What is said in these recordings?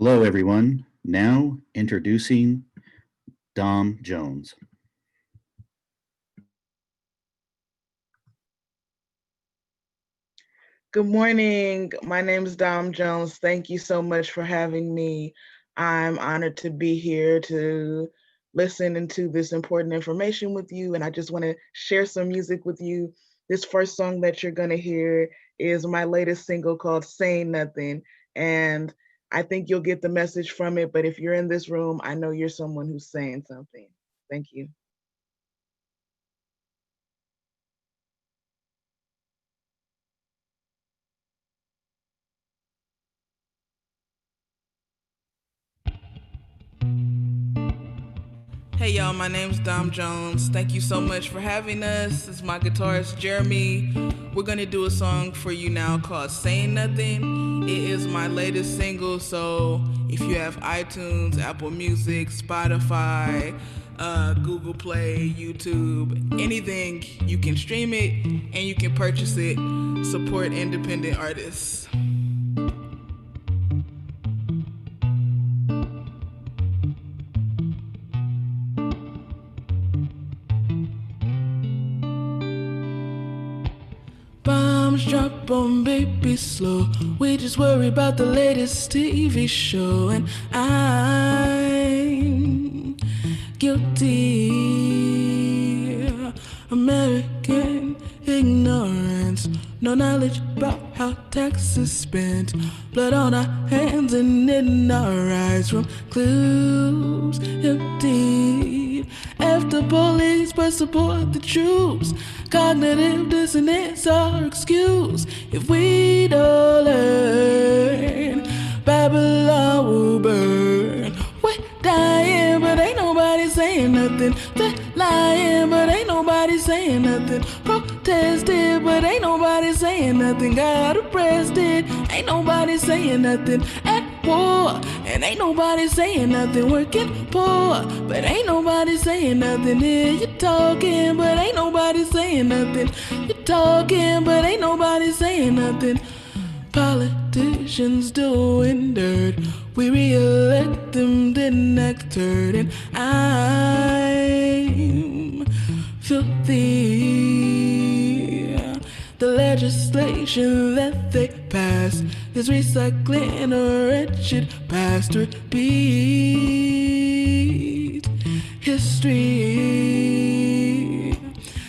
Hello, everyone. Now introducing Dom Jones. Good morning. My name is Dom Jones. Thank you so much for having me. I'm honored to be here to listen into this important information with you. And I just want to share some music with you. This first song that you're going to hear is my latest single called Saying Nothing. And I think you'll get the message from it. But if you're in this room, I know you're someone who's saying something. Thank you. Hey y'all, my name's Dom Jones. Thank you so much for having us. It's my guitarist Jeremy. We're gonna do a song for you now called Saying Nothing. It is my latest single, so if you have iTunes, Apple Music, Spotify, Google Play, YouTube, anything, you can stream it and you can purchase it. Support independent artists. Bombs drop on baby slow. We just worry about the latest TV show. And I'm guilty. American ignorance. No knowledge about how taxes spent. Blood on our hands and in our eyes from clues emptied. After police but support the troops. Cognitive dissonance our excuse. If we don't learn, Babylon will burn. We're dying but ain't nobody saying nothing. They're lying but ain't nobody saying nothing. Protested but ain't nobody saying nothing. Got arrested, ain't nobody saying nothing. At war, and ain't nobody saying nothing. Working poor, but ain't nobody saying nothing. Yeah, you're talking, but ain't nobody saying nothing. You're talking, but ain't nobody saying nothing. Politicians doing dirt. We re-elect them, then act turd. And I'm filthy. The legislation that they pass is recycling a wretched past. Repeat history.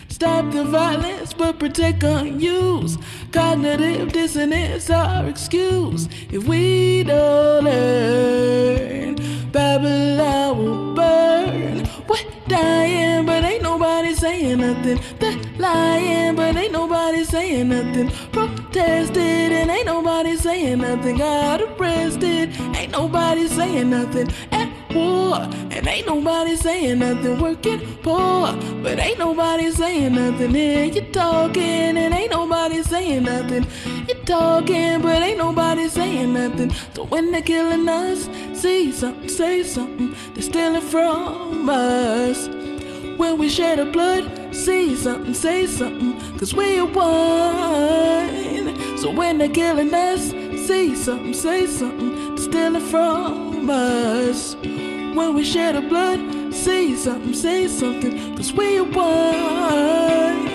Stop the violence but protect gun use. Cognitive dissonance our excuse. If we don't learn, Babylon will burn. We're dying but ain't nobody saying nothing. They're lying but ain't nobody saying nothing. Protested and ain't nobody saying nothing. Got arrested, ain't nobody saying nothing. At war, and ain't nobody saying nothing. Working poor, but ain't nobody saying nothing. Yeah, you're talking and ain't nobody saying nothing. You're talking, but ain't nobody saying nothing. So when they're killing us, see something, say something. They're stealing from us. When we share the blood, see something, say something. Cause we are one. So when they're killing us, see something, say something. They're stealing from us. When we share the blood, say something, say something. Cause we are one.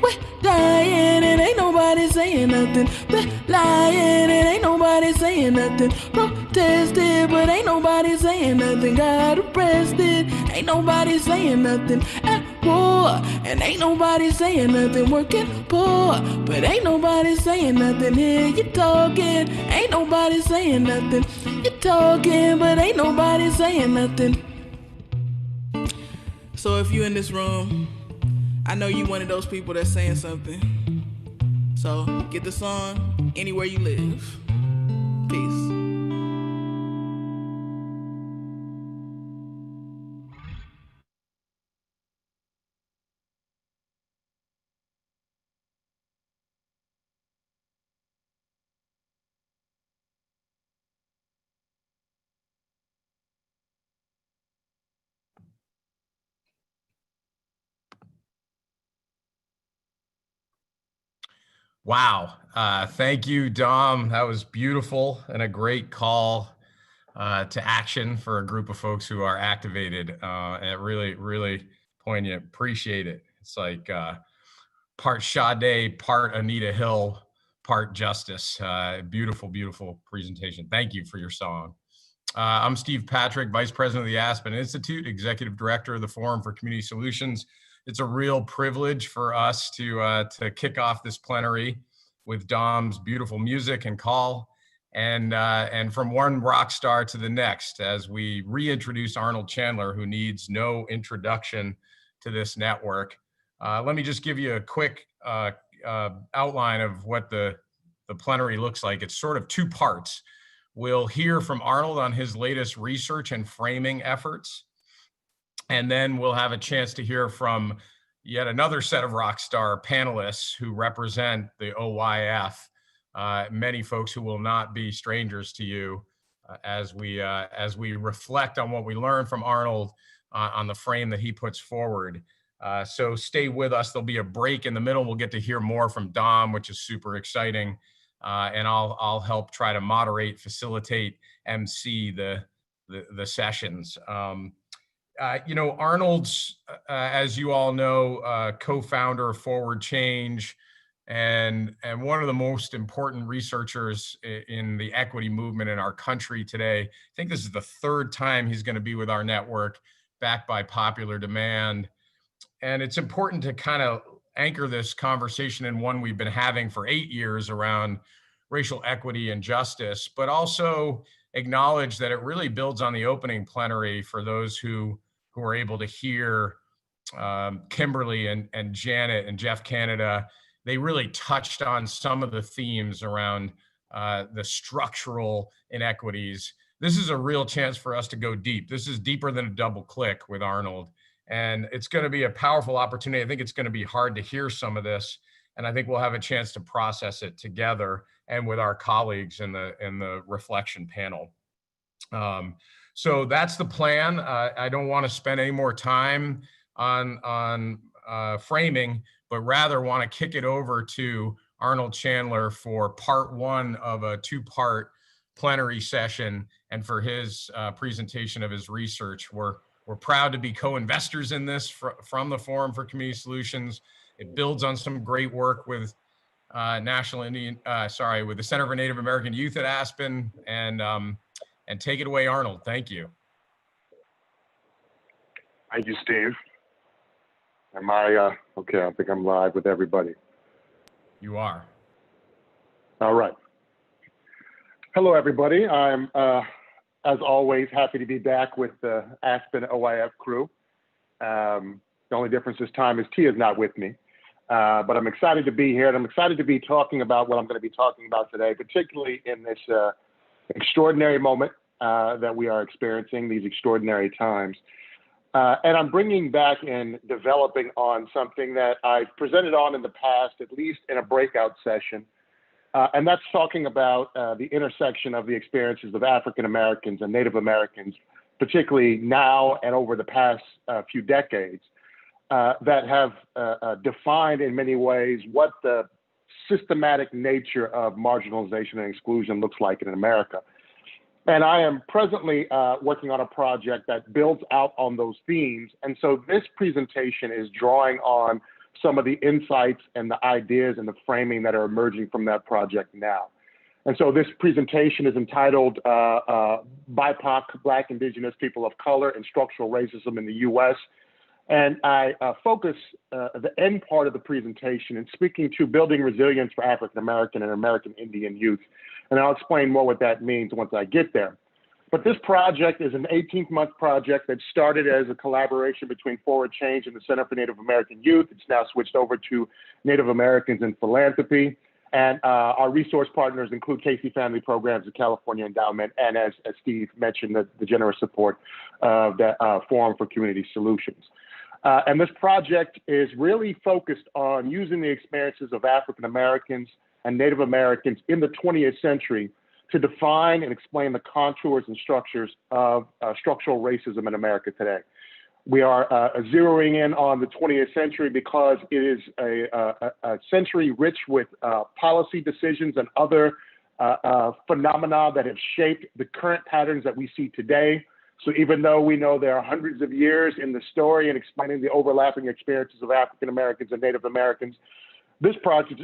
We're dying and ain't nobody saying nothing. They're lying and ain't nobody saying nothing. Protested but ain't nobody saying nothing. Got arrested, ain't nobody saying nothing. At war, and ain't nobody saying nothing. Working poor, but ain't nobody saying nothing. Here you talking, ain't nobody saying nothing. You're talking, but ain't nobody saying nothing. So if you in this room, I know you one of those people that's saying something. So get the song anywhere you live. Peace. Wow. Thank you, Dom. That was beautiful and a great call. to action for a group of folks who are activated, and really, really poignant. Appreciate it. It's like part Sade, part Anita Hill, part Justice. Beautiful, beautiful presentation. Thank you for your song. I'm Steve Patrick, Vice President of the Aspen Institute, Executive Director of the Forum for Community Solutions. It's a real privilege for us to kick off this plenary with Dom's beautiful music and call, and from one rock star to the next, as we reintroduce Arnold Chandler, who needs no introduction to this network. Let me just give you a quick outline of what the plenary looks like. It's sort of two parts. We'll hear from Arnold on his latest research and framing efforts. And then we'll have a chance to hear from yet another set of rock star panelists who represent the OYF, many folks who will not be strangers to you as we reflect on what we learned from Arnold on the frame that he puts forward. So stay with us. There'll be a break in the middle. We'll get to hear more from Dom, which is super exciting. And I'll help try to moderate, facilitate, MC the sessions. Arnold's, as you all know, co-founder of Forward Change, and one of the most important researchers in the equity movement in our country today. I think this is the third time he's going to be with our network, backed by popular demand. And it's important to kind of anchor this conversation in one we've been having for 8 years around racial equity and justice, but also acknowledge that it really builds on the opening plenary for those who were able to hear Kimberly and Janet and Jeff Canada. They really touched on some of the themes around the structural inequities. This is a real chance for us to go deep. This is deeper than a double click with Arnold. And it's going to be a powerful opportunity. I think it's going to be hard to hear some of this, and I think we'll have a chance to process it together and with our colleagues in the reflection panel. So that's the plan. I don't want to spend any more time on framing, but rather want to kick it over to Arnold Chandler for part one of a two-part plenary session, and for his presentation of his research. We're proud to be co-investors in this from the Forum for Community Solutions. It builds on some great work with with the Center for Native American Youth at Aspen, and take it away, Arnold. Thank you. Thank you, Steve. Am I okay? I think I'm live with everybody. You are. All right. Hello, everybody. I'm, as always, happy to be back with the Aspen OIF crew. The only difference this time is Tia's not with me. But I'm excited to be here, and I'm excited to be talking about what I'm going to be talking about today, particularly in this extraordinary moment that we are experiencing, these extraordinary times. And I'm bringing back and developing on something that I've presented on in the past, at least in a breakout session. And that's talking about the intersection of the experiences of African Americans and Native Americans, particularly now and over the past few decades, that have defined in many ways what the systematic nature of marginalization and exclusion looks like in America. And I am presently working on a project that builds out on those themes. And so this presentation is drawing on some of the insights and the ideas and the framing that are emerging from that project now. And so this presentation is entitled BIPOC, Black, Indigenous, People of Color, and Structural Racism in the U.S. And I focus the end part of the presentation in speaking to building resilience for African American and American Indian youth. And I'll explain more what that means once I get there. But this project is an 18-month project that started as a collaboration between Forward Change and the Center for Native American Youth. It's now switched over to Native Americans in Philanthropy. And our resource partners include Casey Family Programs, the California Endowment, and as Steve mentioned, the generous support of the Forum for Community Solutions. And this project is really focused on using the experiences of African Americans and Native Americans in the 20th century to define and explain the contours and structures of structural racism in America today. We are zeroing in on the 20th century because it is a century rich with policy decisions and other phenomena that have shaped the current patterns that we see today. So even though we know there are hundreds of years in the story and explaining the overlapping experiences of African Americans and Native Americans, this project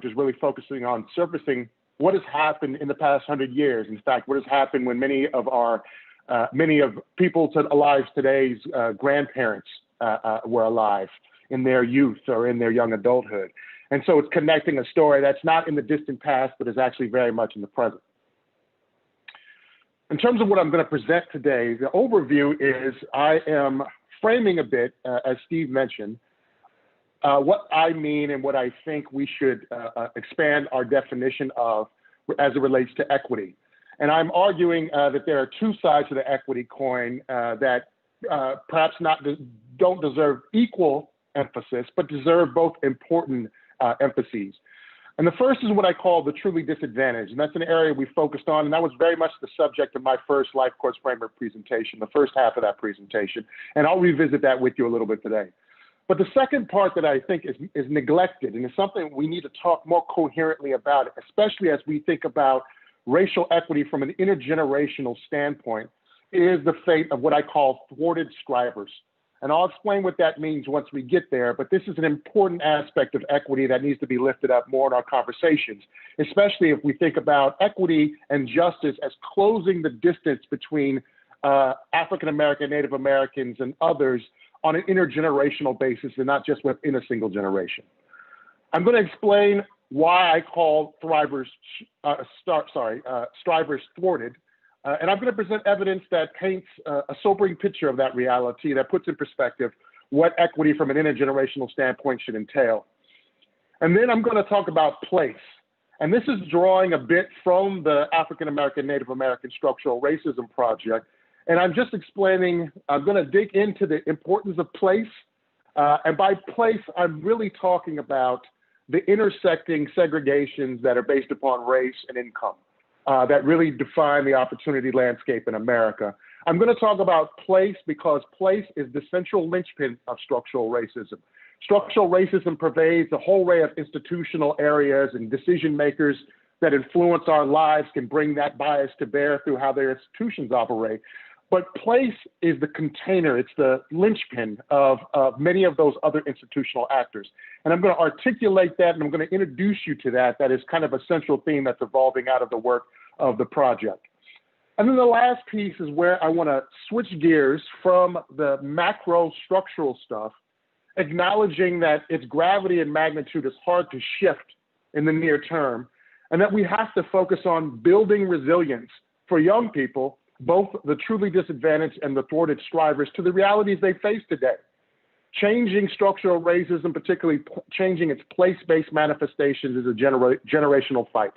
is really focusing on surfacing what has happened in the past 100 years. In fact, what has happened when many of people alive today's grandparents were alive in their youth or in their young adulthood. And so it's connecting a story that's not in the distant past, but is actually very much in the present. In terms of what I'm going to present today, the overview is I am framing a bit, as Steve mentioned, what I mean and what I think we should expand our definition of as it relates to equity. And I'm arguing that there are two sides to the equity coin that perhaps don't deserve equal emphasis, but deserve both important emphases. And the first is what I call the truly disadvantaged. And that's an area we focused on. And that was very much the subject of my first Life Course Framework presentation, the first half of that presentation. And I'll revisit that with you a little bit today. But the second part that I think is neglected, and it's something we need to talk more coherently about, especially as we think about racial equity from an intergenerational standpoint, is the fate of what I call thwarted strivers. And I'll explain what that means once we get there, but this is an important aspect of equity that needs to be lifted up more in our conversations, especially if we think about equity and justice as closing the distance between African American, Native Americans, and others on an intergenerational basis and not just within a single generation. I'm going to explain why I call strivers thwarted. And I'm going to present evidence that paints a sobering picture of that reality, that puts in perspective what equity from an intergenerational standpoint should entail. And then I'm going to talk about place. And this is drawing a bit from the African American, Native American Structural Racism Project. And I'm just explaining, I'm going to dig into the importance of place. And by place, I'm really talking about the intersecting segregations that are based upon race and income that really define the opportunity landscape in America. I'm going to talk about place because place is the central linchpin of structural racism. Structural racism pervades a whole array of institutional areas, and decision makers that influence our lives can bring that bias to bear through how their institutions operate. But place is the container, it's the linchpin of many of those other institutional actors. And I'm going to articulate that, and I'm going to introduce you to that. That is kind of a central theme that's evolving out of the work of the project. And then the last piece is where I want to switch gears from the macro structural stuff, acknowledging that its gravity and magnitude is hard to shift in the near term, and that we have to focus on building resilience for young people, both the truly disadvantaged and the thwarted strivers, to the realities they face today. Changing structural racism, particularly changing its place-based manifestations, is a generational fight.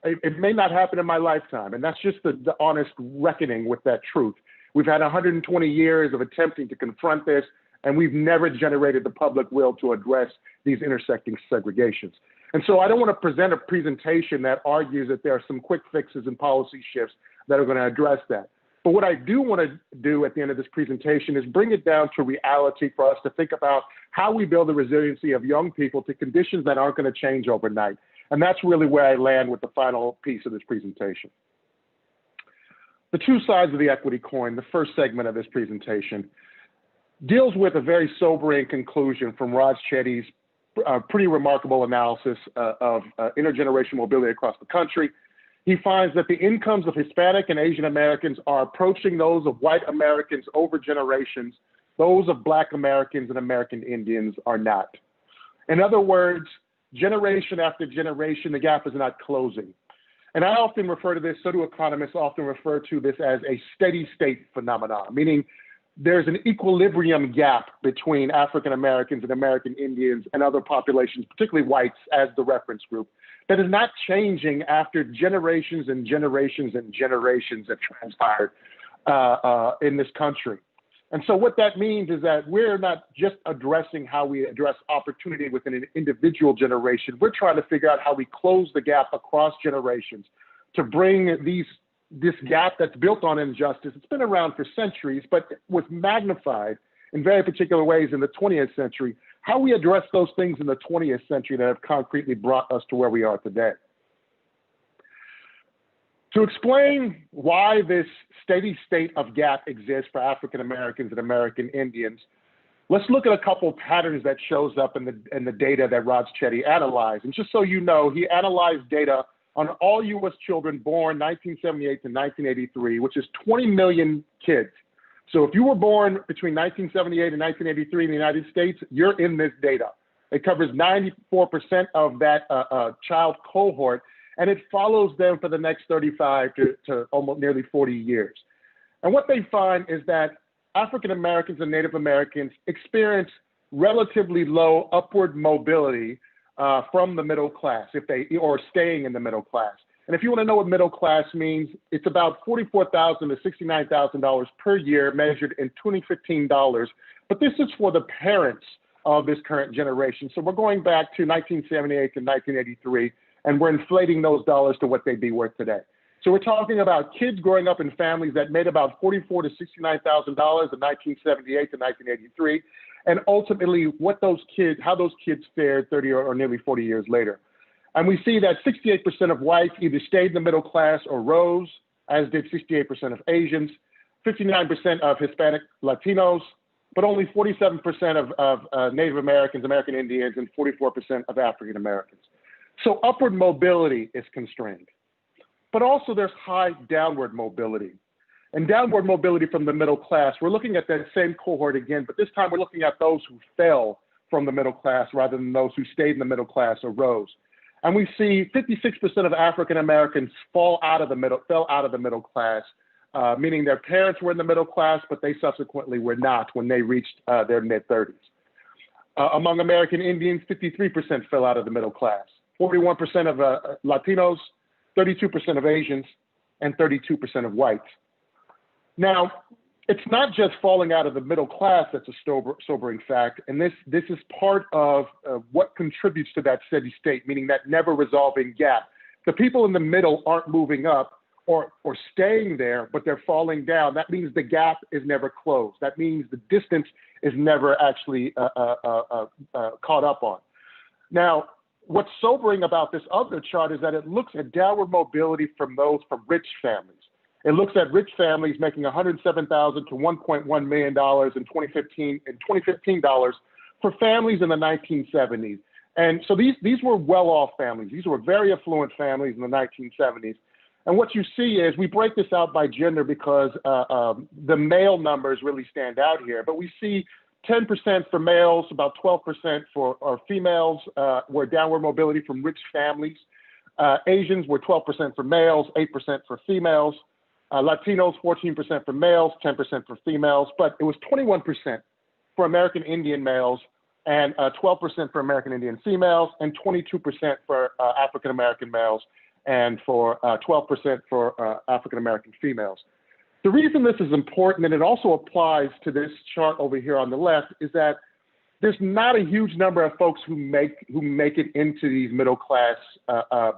It may not happen in my lifetime, and that's just the honest reckoning with that truth. We've had 120 years of attempting to confront this, and we've never generated the public will to address these intersecting segregations. And so I don't want to present a presentation that argues that there are some quick fixes and policy shifts that are going to address that. But what I do want to do at the end of this presentation is bring it down to reality for us to think about how we build the resiliency of young people to conditions that aren't going to change overnight. And that's really where I land with the final piece of this presentation. The two sides of the equity coin, the first segment of this presentation, deals with a very sobering conclusion from Raj Chetty's pretty remarkable analysis of intergenerational mobility across the country. He finds that the incomes of Hispanic and Asian Americans are approaching those of white Americans over generations. Those of Black Americans and American Indians are not. In other words, generation after generation, the gap is not closing. And I often refer to this, so do economists often refer to this as a steady state phenomenon, meaning there's an equilibrium gap between African Americans and American Indians and other populations, particularly whites as the reference group, that is not changing after generations and generations and generations have transpired in this country. And so what that means is that we're not just addressing how we address opportunity within an individual generation. We're trying to figure out how we close the gap across generations to bring this gap that's built on injustice. It's been around for centuries, but was magnified in very particular ways in the 20th century. How we address those things in the 20th century that have concretely brought us to where we are today. To explain why this steady state of gap exists for African Americans and American Indians, let's look at a couple patterns that shows up in the data that Raj Chetty analyzed. And just so you know, he analyzed data on all U.S. children born 1978 to 1983, which is 20 million kids. So if you were born between 1978 and 1983 in the United States, you're in this data. It covers 94% of that child cohort, and it follows them for the next 35 to almost nearly 40 years. And what they find is that African Americans and Native Americans experience relatively low upward mobility from the middle class, or staying in the middle class. And if you want to know what middle class means, it's about $44,000 to $69,000 per year measured in 2015 dollars. But this is for the parents of this current generation. So we're going back to 1978 to 1983, and we're inflating those dollars to what they'd be worth today. So we're talking about kids growing up in families that made about $44,000 to $69,000 in 1978 to 1983, and ultimately how those kids fared 30 or nearly 40 years later. And we see that 68% of whites either stayed in the middle class or rose, as did 68% of Asians, 59% of Hispanic Latinos, but only 47% of Native Americans, American Indians, and 44% of African Americans. So upward mobility is constrained. But also there's high downward mobility. And downward mobility from the middle class, we're looking at that same cohort again, but this time we're looking at those who fell from the middle class rather than those who stayed in the middle class or rose. And we see 56% of African Americans fell out of the middle class, meaning their parents were in the middle class, but they subsequently were not when they reached their mid-30s. Among American Indians, 53% fell out of the middle class, 41% of Latinos, 32% of Asians, and 32% of whites. Now, it's not just falling out of the middle class that's a sobering fact, and this is part of what contributes to that steady state, meaning that never resolving gap. The people in the middle aren't moving up or staying there, but they're falling down. That means the gap is never closed. That means the distance is never actually caught up on. Now, what's sobering about this other chart is that it looks at downward mobility from those from rich families. It looks at rich families making $107,000 to $1.1 million in 2015 dollars for families in the 1970s. And so these were well-off families. These were very affluent families in the 1970s. And what you see is we break this out by gender because the male numbers really stand out here. But we see 10% for males, about 12% for females were downward mobility from rich families. Asians were 12% for males, 8% for females. Latinos, 14% for males, 10% for females, but it was 21% for American Indian males and 12% for American Indian females and 22% for African American males and for 12% for African American females. The reason this is important, and it also applies to this chart over here on the left, is that there's not a huge number of folks who make it into these middle class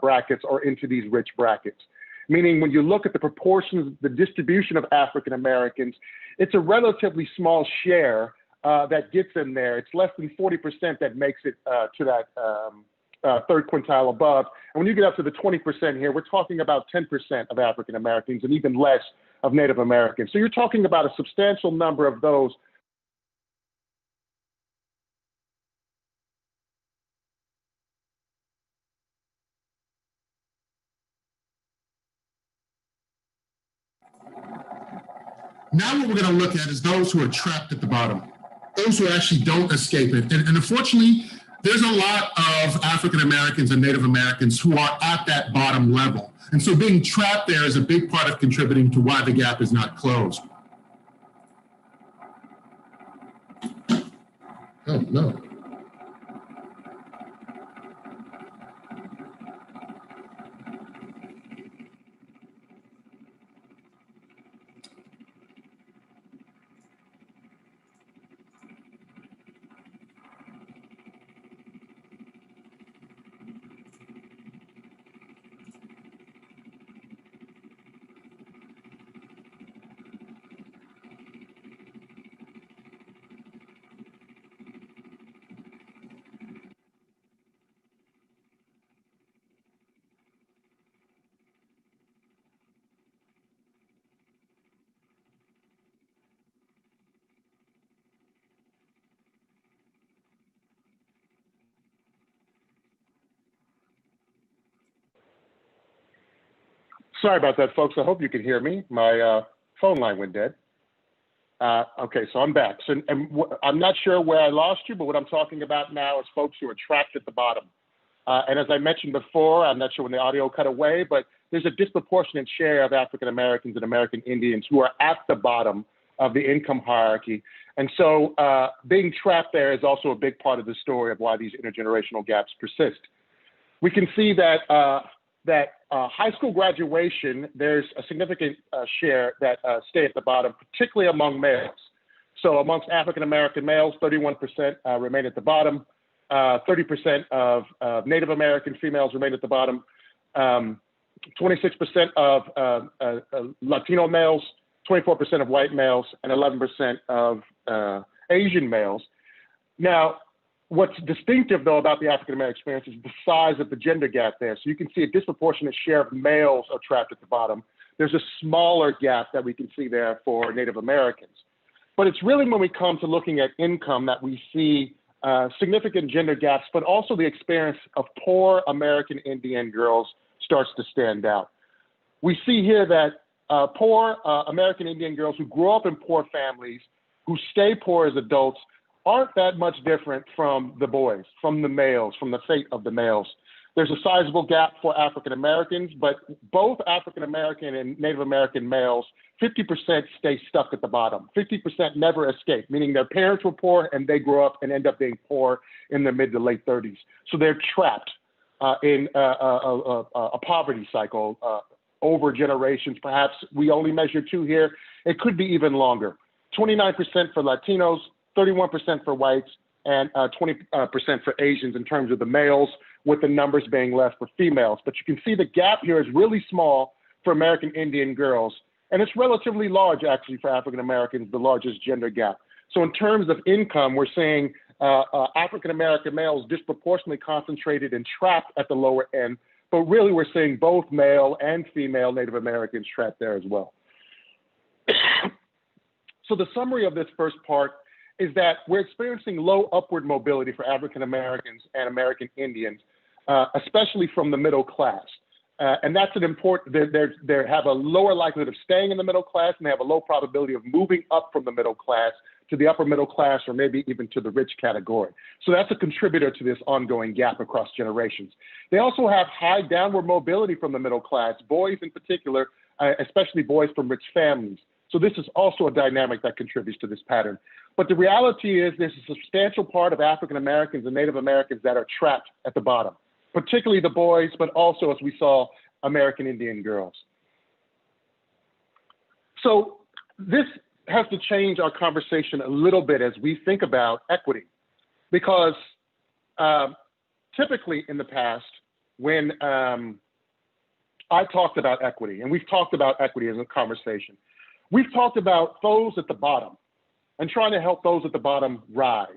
brackets or into these rich brackets. Meaning when you look at the proportions, the distribution of African Americans, it's a relatively small share that gets in there. It's less than 40% that makes it to that third quintile above. And when you get up to the 20% here, we're talking about 10% of African Americans and even less of Native Americans. So you're talking about a substantial number of those. Now what we're going to look at is those who are trapped at the bottom, those who actually don't escape it. And unfortunately, there's a lot of African Americans and Native Americans who are at that bottom level. And so being trapped there is a big part of contributing to why the gap is not closed. Oh, no. Sorry about that, folks. I hope you can hear me. My phone line went dead. Okay, so I'm back. So I'm not sure where I lost you, but what I'm talking about now is folks who are trapped at the bottom. And as I mentioned before, I'm not sure when the audio cut away, but there's a disproportionate share of African Americans and American Indians who are at the bottom of the income hierarchy. And so being trapped there is also a big part of the story of why these intergenerational gaps persist. We can see that high school graduation, there's a significant share that stay at the bottom, particularly among males. So amongst African American males, 31% remain at the bottom. 30% of Native American females remain at the bottom. 26% of Latino males, 24% of white males, and 11% of Asian males. Now, what's distinctive, though, about the African American experience is the size of the gender gap there. So you can see a disproportionate share of males are trapped at the bottom. There's a smaller gap that we can see there for Native Americans. But it's really when we come to looking at income that we see significant gender gaps, but also the experience of poor American Indian girls starts to stand out. We see here that poor American Indian girls who grow up in poor families, who stay poor as adults, aren't that much different from the boys, from the males, from the fate of the males. There's a sizable gap for African Americans, but both African American and Native American males, 50% stay stuck at the bottom. 50% never escape, meaning their parents were poor and they grow up and end up being poor in their mid to late 30s. So they're trapped in a poverty cycle over generations. Perhaps we only measure 2 here. It could be even longer. 29% for Latinos, 31% for whites, and 20% for Asians in terms of the males, with the numbers being less for females. But you can see the gap here is really small for American Indian girls, and it's relatively large actually for African Americans, the largest gender gap. So in terms of income, we're seeing African American males disproportionately concentrated and trapped at the lower end, but really we're seeing both male and female Native Americans trapped there as well. So the summary of this first part is that we're experiencing low upward mobility for African Americans and American Indians, especially from the middle class. And that's an important, they have a lower likelihood of staying in the middle class, and they have a low probability of moving up from the middle class to the upper middle class, or maybe even to the rich category. So that's a contributor to this ongoing gap across generations. They also have high downward mobility from the middle class, boys in particular, especially boys from rich families. So this is also a dynamic that contributes to this pattern. But the reality is there's a substantial part of African Americans and Native Americans that are trapped at the bottom, particularly the boys, but also, as we saw, American Indian girls. So this has to change our conversation a little bit as we think about equity, because typically in the past, when I talked about equity, and we've talked about equity as a conversation, we've talked about those at the bottom and trying to help those at the bottom rise.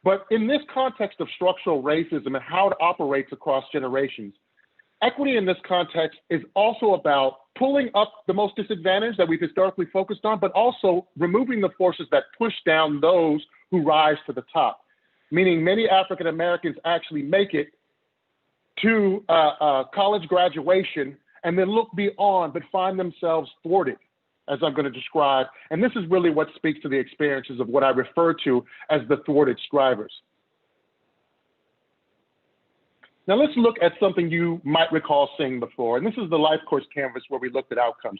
But in this context of structural racism and how it operates across generations, equity in this context is also about pulling up the most disadvantaged that we've historically focused on, but also removing the forces that push down those who rise to the top. Meaning many African Americans actually make it to college graduation and then look beyond, but find themselves thwarted, as I'm going to describe. And this is really what speaks to the experiences of what I refer to as the thwarted strivers. Now let's look at something you might recall seeing before. And this is the life course canvas where we looked at outcomes,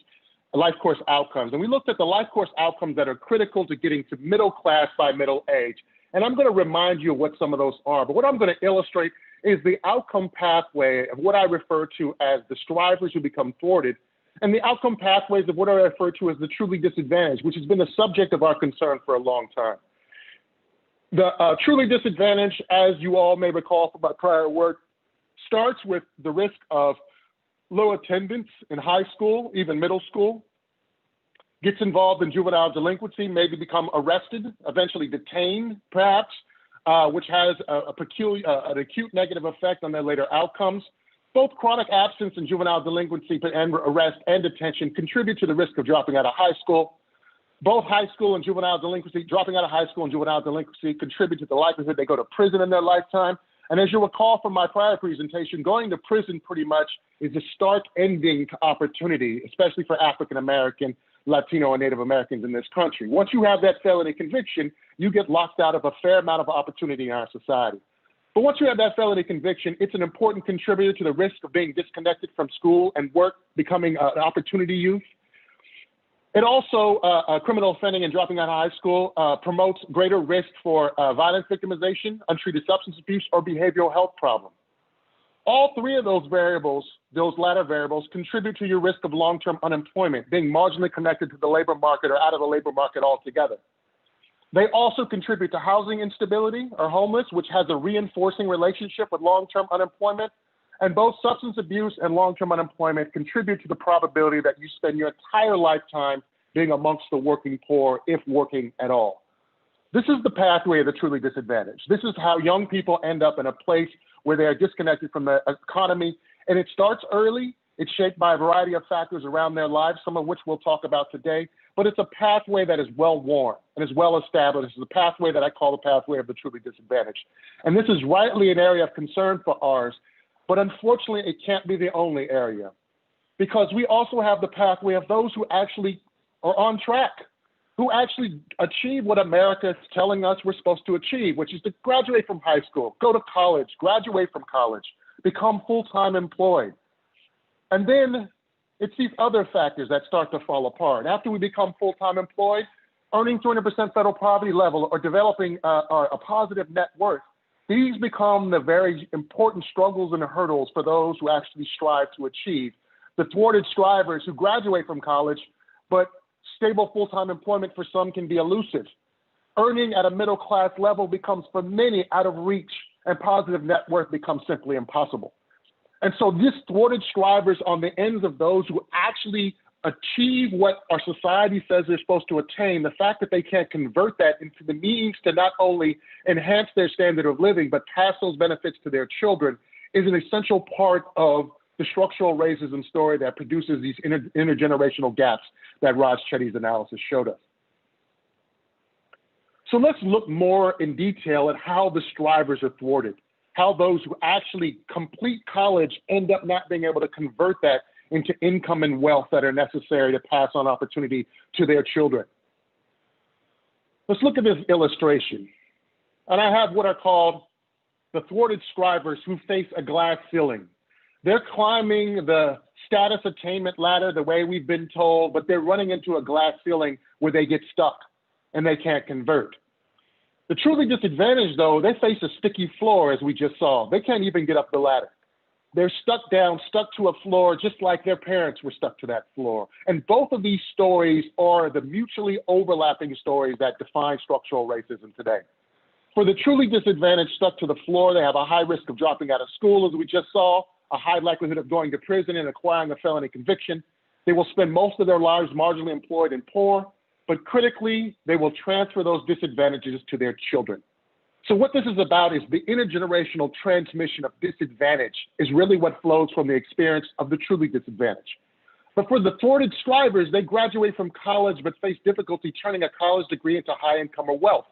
life course outcomes. And we looked at the life course outcomes that are critical to getting to middle class by middle age. And I'm going to remind you of what some of those are. But what I'm going to illustrate is the outcome pathway of what I refer to as the strivers who become thwarted, and the outcome pathways of what I refer to as the truly disadvantaged, which has been the subject of our concern for a long time. The truly disadvantaged, as you all may recall from my prior work, starts with the risk of low attendance in high school, even middle school, gets involved in juvenile delinquency, maybe become arrested, eventually detained, perhaps, which has an acute negative effect on their later outcomes. Both chronic absence and juvenile delinquency and arrest and detention contribute to the risk of dropping out of high school. Both high school and juvenile delinquency, dropping out of high school and juvenile delinquency contribute to the likelihood they go to prison in their lifetime. And as you recall from my prior presentation, going to prison pretty much is a stark ending to opportunity, especially for African American, Latino, and Native Americans in this country. Once you have that felony conviction, you get locked out of a fair amount of opportunity in our society. But once you have that felony conviction, it's an important contributor to the risk of being disconnected from school and work, becoming an opportunity youth. It also, criminal offending and dropping out of high school promotes greater risk for violence victimization, untreated substance abuse, or behavioral health problems. All three of those variables, those latter variables, contribute to your risk of long-term unemployment, being marginally connected to the labor market or out of the labor market altogether. They also contribute to housing instability or homeless, which has a reinforcing relationship with long-term unemployment. And both substance abuse and long-term unemployment contribute to the probability that you spend your entire lifetime being amongst the working poor, if working at all. This is the pathway of the truly disadvantaged. This is how young people end up in a place where they are disconnected from the economy. And it starts early. It's shaped by a variety of factors around their lives, some of which we'll talk about today. But it's a pathway that is well-worn and is well-established. This is a pathway that I call the pathway of the truly disadvantaged. And this is rightly an area of concern for ours. But unfortunately, it can't be the only area, because we also have the pathway of those who actually are on track, who actually achieve what America is telling us we're supposed to achieve, which is to graduate from high school, go to college, graduate from college, become full-time employed. And then it's these other factors that start to fall apart. After we become full-time employed, earning 200% federal poverty level or developing a positive net worth, these become the very important struggles and hurdles for those who actually strive to achieve. The thwarted strivers who graduate from college, but stable full-time employment for some can be elusive. Earning at a middle-class level becomes for many out of reach, and positive net worth becomes simply impossible. And so this thwarted strivers on the ends of those who actually achieve what our society says they're supposed to attain, the fact that they can't convert that into the means to not only enhance their standard of living, but pass those benefits to their children is an essential part of the structural racism story that produces these intergenerational gaps that Raj Chetty's analysis showed us. So let's look more in detail at how the strivers are thwarted, how those who actually complete college end up not being able to convert that into income and wealth that are necessary to pass on opportunity to their children. Let's look at this illustration. And I have what are called the thwarted strivers who face a glass ceiling. They're climbing the status attainment ladder the way we've been told, but they're running into a glass ceiling where they get stuck and they can't convert. The truly disadvantaged, though, they face a sticky floor, as we just saw. They can't even get up the ladder. They're stuck down, stuck to a floor, just like their parents were stuck to that floor. And both of these stories are the mutually overlapping stories that define structural racism today. For the truly disadvantaged stuck to the floor, they have a high risk of dropping out of school, as we just saw, a high likelihood of going to prison and acquiring a felony conviction. They will spend most of their lives marginally employed and poor, but critically, they will transfer those disadvantages to their children. So what this is about is the intergenerational transmission of disadvantage is really what flows from the experience of the truly disadvantaged. But for the thwarted strivers, they graduate from college but face difficulty turning a college degree into high income or wealth.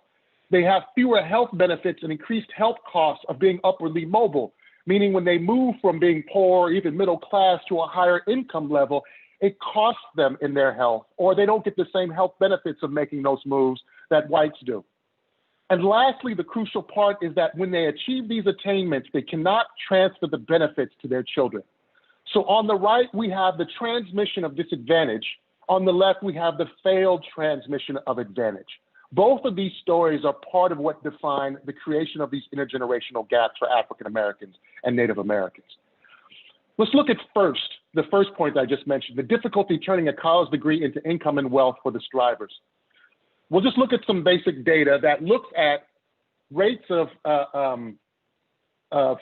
They have fewer health benefits and increased health costs of being upwardly mobile, meaning when they move from being poor or even middle class to a higher income level, it costs them in their health, or they don't get the same health benefits of making those moves that whites do. And lastly, the crucial part is that when they achieve these attainments, they cannot transfer the benefits to their children. So on the right, we have the transmission of disadvantage. On the left, we have the failed transmission of advantage. Both of these stories are part of what define the creation of these intergenerational gaps for African Americans and Native Americans. Let's look at the first point I just mentioned, the difficulty turning a college degree into income and wealth for the strivers. We'll just look at some basic data that looks at rates of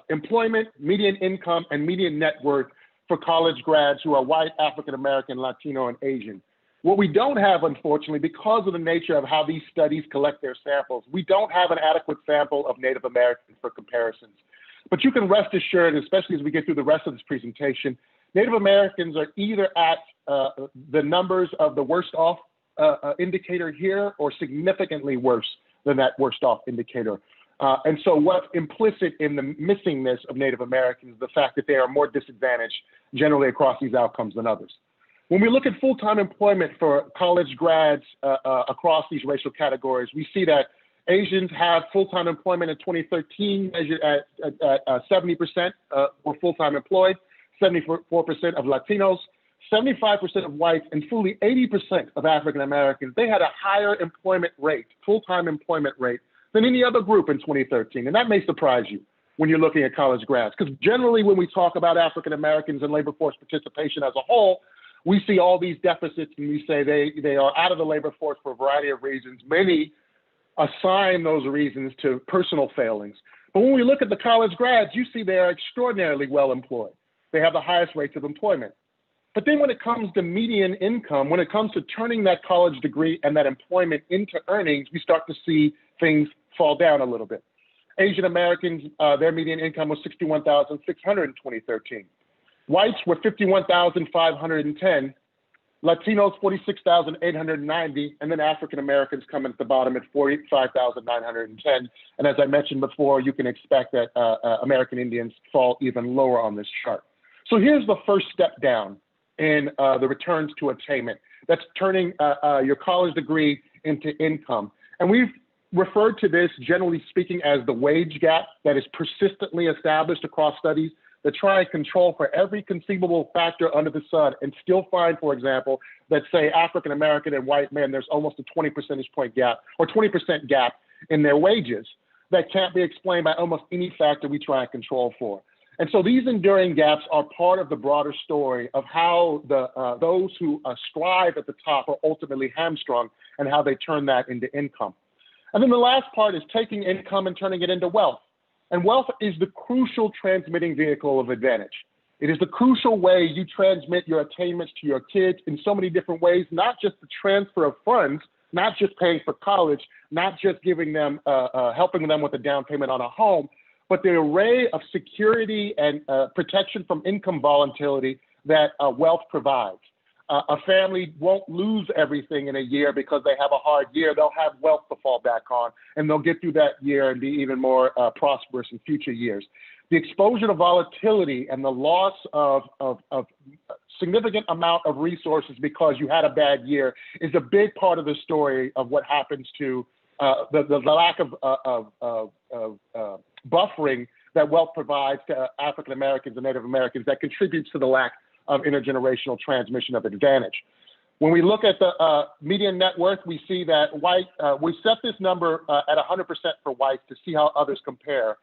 employment, median income, and median net worth for college grads who are white, African American, Latino, and Asian. What we don't have, unfortunately, because of the nature of how these studies collect their samples, we don't have an adequate sample of Native Americans for comparisons. But you can rest assured, especially as we get through the rest of this presentation, Native Americans are either at the numbers of the worst off indicator here or significantly worse than that worst off indicator. And so what's implicit in the missingness of Native Americans is the fact that they are more disadvantaged generally across these outcomes than others. When we look at full-time employment for college grads across these racial categories, we see that Asians have full-time employment in 2013 measured at 70% were full-time employed, 74% of Latinos, 75% of whites, and fully 80% of African Americans. They had a higher employment rate, full-time employment rate, than any other group in 2013. And that may surprise you when you're looking at college grads, because generally when we talk about African Americans and labor force participation as a whole, we see all these deficits and we say they are out of the labor force for a variety of reasons. Many assign those reasons to personal failings. But when we look at the college grads, you see they are extraordinarily well employed. They have the highest rates of employment. But then when it comes to median income, when it comes to turning that college degree and that employment into earnings, we start to see things fall down a little bit. Asian Americans, their median income was $61,600 in 2013. Whites were $51,510. Latinos, $46,890, and then African Americans come at the bottom at $45,910. And as I mentioned before, you can expect that American Indians fall even lower on this chart. So here's the first step down in the returns to attainment. That's turning your college degree into income. And we've referred to this, generally speaking, as the wage gap that is persistently established across studies that try and control for every conceivable factor under the sun and still find, for example, that say African American and white men, there's almost a 20 percentage point gap or 20% gap in their wages that can't be explained by almost any factor we try and control for. And so these enduring gaps are part of the broader story of how those who strive at the top are ultimately hamstrung and how they turn that into income. And then the last part is taking income and turning it into wealth. And wealth is the crucial transmitting vehicle of advantage. It is the crucial way you transmit your attainments to your kids in so many different ways, not just the transfer of funds, not just paying for college, not just giving them, helping them with a down payment on a home, but the array of security and protection from income volatility that wealth provides. A family won't lose everything in a year because they have a hard year. They'll have wealth to fall back on, and they'll get through that year and be even more prosperous in future years. The exposure to volatility and the loss of significant amount of resources because you had a bad year is a big part of the story of what happens to the lack of buffering that wealth provides to African Americans and Native Americans that contributes to the lack of intergenerational transmission of advantage. When we look at the median net worth, we see that we set this number at 100% for whites to see how others compare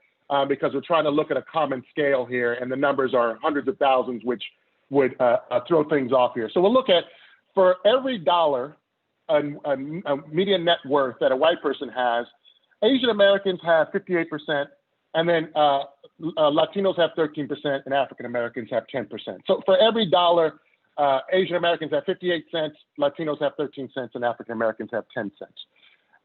because we're trying to look at a common scale here, and the numbers are hundreds of thousands, which would throw things off here. So we'll look at, for every dollar a median net worth that a white person has, Asian Americans have 58%, and then Latinos have 13%, and African Americans have 10%. So for every dollar, Asian Americans have 58 cents, Latinos have 13 cents, and African Americans have 10 cents.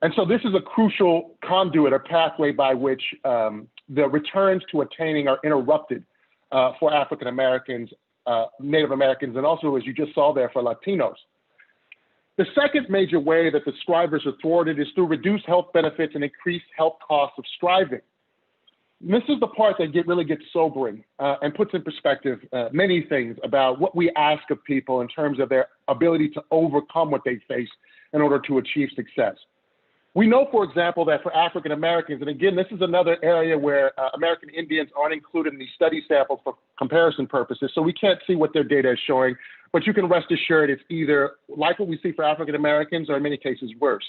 And so this is a crucial conduit or pathway by which the returns to attaining are interrupted for African Americans, Native Americans, and also, as you just saw there, for Latinos. The second major way that the strivers are thwarted is through reduced health benefits and increased health costs of striving. And this is the part that really gets sobering and puts in perspective many things about what we ask of people in terms of their ability to overcome what they face in order to achieve success. We know, for example, that for African Americans, and again, this is another area where American Indians aren't included in these study samples for comparison purposes, so we can't see what their data is showing, but you can rest assured it's either like what we see for African Americans or in many cases worse.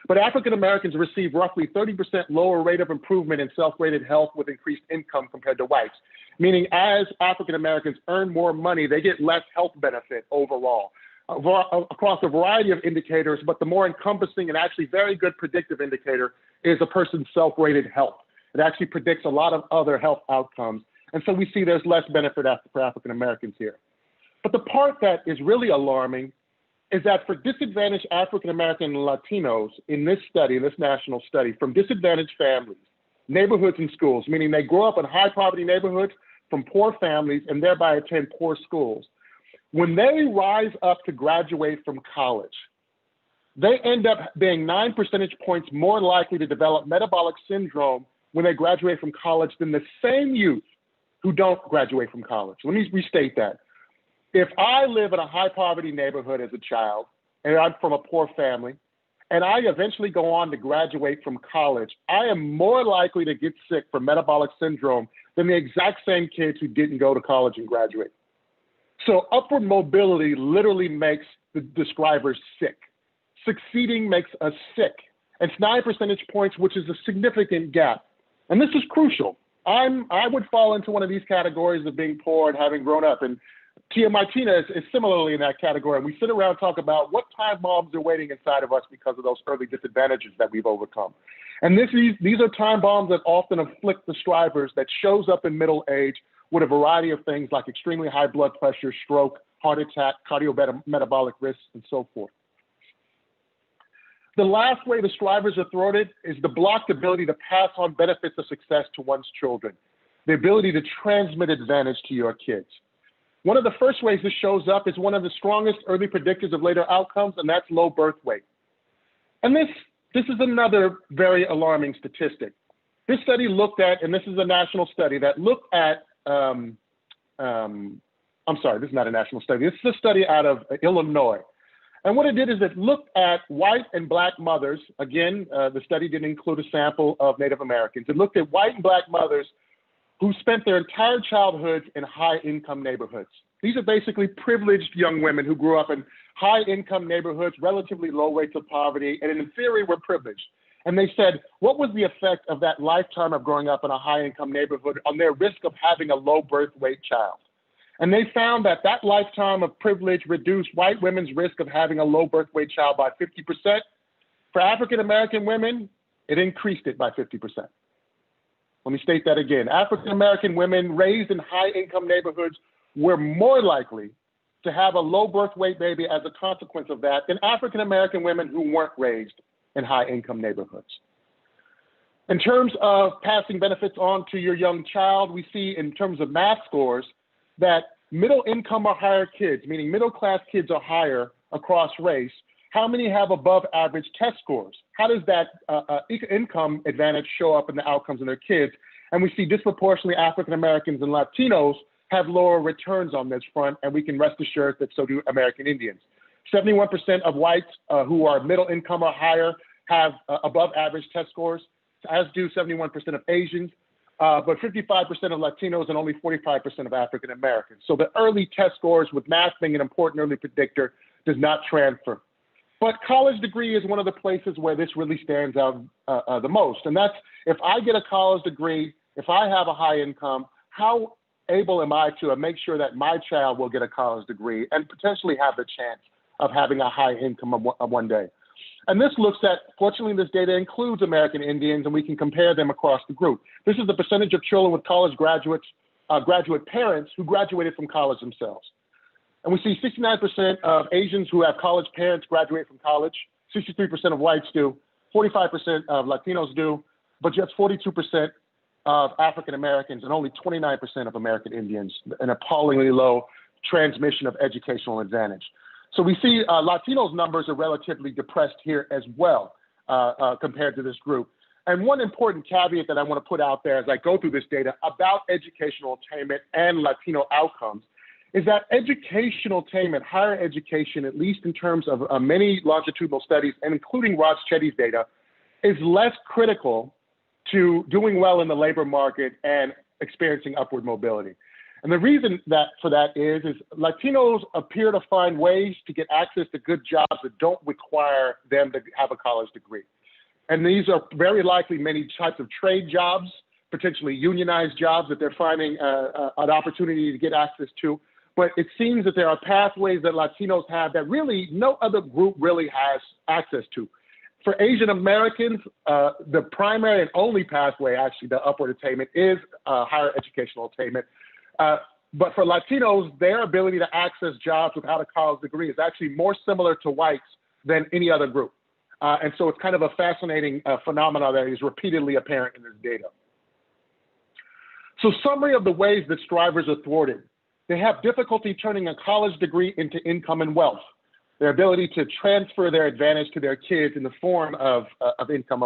But African Americans receive roughly 30% lower rate of improvement in self-rated health with increased income compared to whites, meaning as African Americans earn more money, they get less health benefit overall across a variety of indicators, but the more encompassing and actually very good predictive indicator is a person's self-rated health. It actually predicts a lot of other health outcomes. And so we see there's less benefit for African Americans here. But the part that is really alarming is that for disadvantaged African American and Latinos in this study, this national study, from disadvantaged families, neighborhoods and schools, meaning they grow up in high poverty neighborhoods from poor families and thereby attend poor schools. When they rise up to graduate from college, they end up being 9 percentage points more likely to develop metabolic syndrome when they graduate from college than the same youth who don't graduate from college. Let me restate that. If I live in a high poverty neighborhood as a child, and I'm from a poor family, and I eventually go on to graduate from college, I am more likely to get sick from metabolic syndrome than the exact same kids who didn't go to college and graduate. So upward mobility literally makes the describers sick. Succeeding makes us sick. It's 9 percentage points, which is a significant gap. And this is crucial. I would fall into one of these categories of being poor and having grown up. And Tia Martina is similarly in that category. And we sit around and talk about what time bombs are waiting inside of us because of those early disadvantages that we've overcome. And these are time bombs that often afflict the strivers that shows up in middle age with a variety of things like extremely high blood pressure, stroke, heart attack, cardiometabolic risks, and so forth. The last way the strivers are thwarted is the blocked ability to pass on benefits of success to one's children, the ability to transmit advantage to your kids. One of the first ways this shows up is one of the strongest early predictors of later outcomes, and that's low birth weight. And this is another very alarming statistic. This study looked at, and this is a national study that looked at, I'm sorry, this is not a national study. This is a study out of Illinois. And what it did is it looked at white and black mothers. Again, the study didn't include a sample of Native Americans. It looked at white and black mothers who spent their entire childhoods in high-income neighborhoods. These are basically privileged young women who grew up in high-income neighborhoods, relatively low rates of poverty, and in theory were privileged. And they said, what was the effect of that lifetime of growing up in a high-income neighborhood on their risk of having a low birth weight child? And they found that that lifetime of privilege reduced white women's risk of having a low birth weight child by 50%. For African-American women, it increased it by 50%. Let me state that again. African-American women raised in high-income neighborhoods were more likely to have a low birth weight baby as a consequence of that than African-American women who weren't raised in high-income neighborhoods. In terms of passing benefits on to your young child, we see in terms of math scores that middle income or higher kids, meaning middle-class kids are higher across race. How many have above average test scores? How does that income advantage show up in the outcomes of their kids? And we see disproportionately African-Americans and Latinos have lower returns on this front, and we can rest assured that so do American Indians. 71% of whites who are middle income or higher have above average test scores, as do 71% of Asians, but 55% of Latinos and only 45% of African Americans. So the early test scores, with math being an important early predictor, does not transfer. But college degree is one of the places where this really stands out the most. And that's, if I get a college degree, if I have a high income, how able am I to make sure that my child will get a college degree and potentially have the chance of having a high income of one day? And this looks at, fortunately, this data includes American Indians, and we can compare them across the group. This is the percentage of children with college graduate parents who graduated from college themselves. And we see 69% of Asians who have college parents graduate from college, 63% of whites do, 45% of Latinos do, but just 42% of African Americans and only 29% of American Indians, an appallingly low transmission of educational advantage. So we see Latinos numbers are relatively depressed here as well compared to this group. And one important caveat that I want to put out there as I go through this data about educational attainment and Latino outcomes is that educational attainment, higher education, at least in terms of many longitudinal studies, and including Ross Chetty's data, is less critical to doing well in the labor market and experiencing upward mobility. And the reason for that is Latinos appear to find ways to get access to good jobs that don't require them to have a college degree. And these are very likely many types of trade jobs, potentially unionized jobs that they're finding an opportunity to get access to. But it seems that there are pathways that Latinos have that really no other group really has access to. For Asian Americans, the primary and only pathway, actually, the upward attainment is higher educational attainment. But for Latinos, their ability to access jobs without a college degree is actually more similar to whites than any other group. And so it's kind of a fascinating phenomenon that is repeatedly apparent in this data. So summary of the ways that strivers are thwarted. They have difficulty turning a college degree into income and wealth. their ability to transfer their advantage to their kids in the form of income,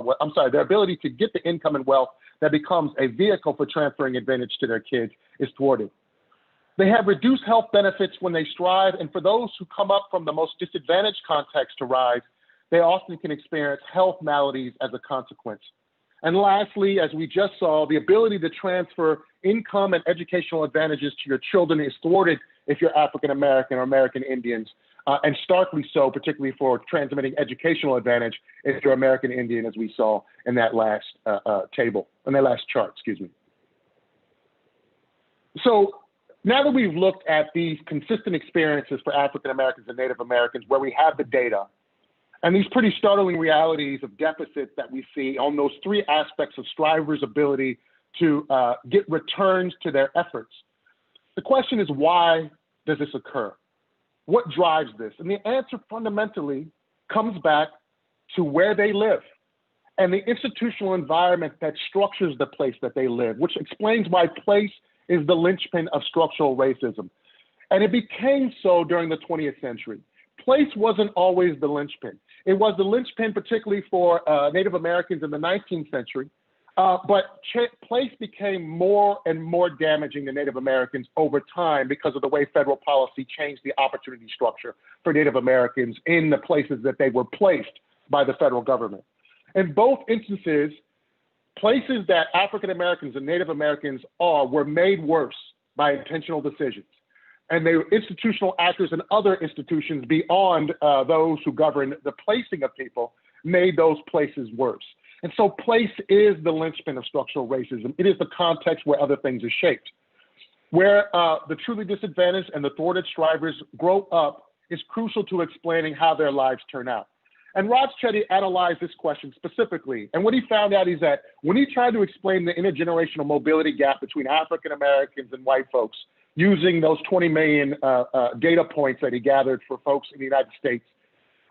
their ability to get the income and wealth that becomes a vehicle for transferring advantage to their kids is thwarted. They have reduced health benefits when they strive, and for those who come up from the most disadvantaged context to rise, they often can experience health maladies as a consequence. And lastly, as we just saw, the ability to transfer income and educational advantages to your children is thwarted if you're African American or American Indians, and starkly so, particularly for transmitting educational advantage if you're American Indian, as we saw in that last chart, excuse me. So now that we've looked at these consistent experiences for African Americans and Native Americans where we have the data, and these pretty startling realities of deficits that we see on those three aspects of strivers' ability to get returns to their efforts, the question is, why does this occur? What drives this? And the answer fundamentally comes back to where they live and the institutional environment that structures the place that they live, which explains why place is the linchpin of structural racism. And it became so during the 20th century. Place wasn't always the linchpin. It was the linchpin particularly for Native Americans in the 19th century, but place became more and more damaging to Native Americans over time because of the way federal policy changed the opportunity structure for Native Americans in the places that they were placed by the federal government. In both instances, places that African Americans and Native Americans were made worse by intentional decisions. And they were institutional actors and other institutions beyond those who govern the placing of people made those places worse. And so place is the linchpin of structural racism. It is the context where other things are shaped. Where the truly disadvantaged and the thwarted strivers grow up is crucial to explaining how their lives turn out. And Raj Chetty analyzed this question specifically. And what he found out is that when he tried to explain the intergenerational mobility gap between African Americans and white folks, using those 20 million data points that he gathered for folks in the United States,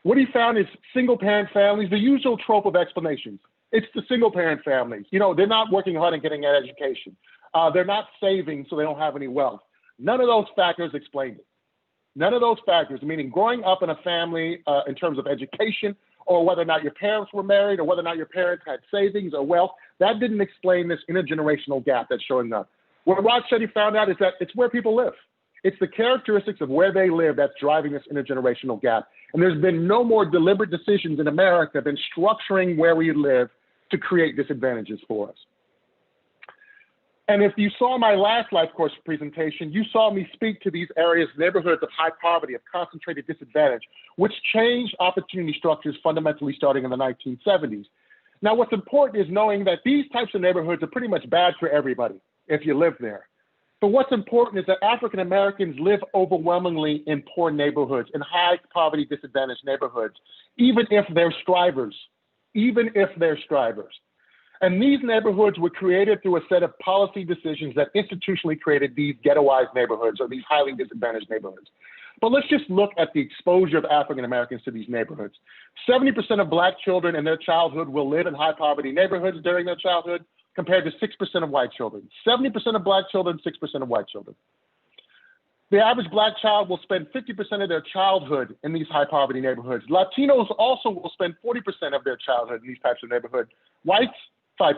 what he found is single parent families, the usual trope of explanations. It's the single parent families. You know, they're not working hard and getting an education. They're not saving, so they don't have any wealth. None of those factors explained it. None of those factors, meaning growing up in a family in terms of education, or whether or not your parents were married, or whether or not your parents had savings or wealth, that didn't explain this intergenerational gap that's showing up. What Raj Chetty found out is that it's where people live. It's the characteristics of where they live that's driving this intergenerational gap. And there's been no more deliberate decisions in America than structuring where we live to create disadvantages for us. And if you saw my last life course presentation, you saw me speak to these areas, neighborhoods of high poverty, of concentrated disadvantage, which changed opportunity structures fundamentally starting in the 1970s. Now, what's important is knowing that these types of neighborhoods are pretty much bad for everybody if you live there. But what's important is that African Americans live overwhelmingly in poor neighborhoods, in high poverty disadvantaged neighborhoods, even if they're strivers, And these neighborhoods were created through a set of policy decisions that institutionally created these ghettoized neighborhoods or these highly disadvantaged neighborhoods. But let's just look at the exposure of African Americans to these neighborhoods. 70% of Black children in their childhood will live in high poverty neighborhoods during their childhood, compared to 6% of white children. 70% of Black children, 6% of white children. The average Black child will spend 50% of their childhood in these high poverty neighborhoods. Latinos also will spend 40% of their childhood in these types of neighborhoods. Whites, 5%.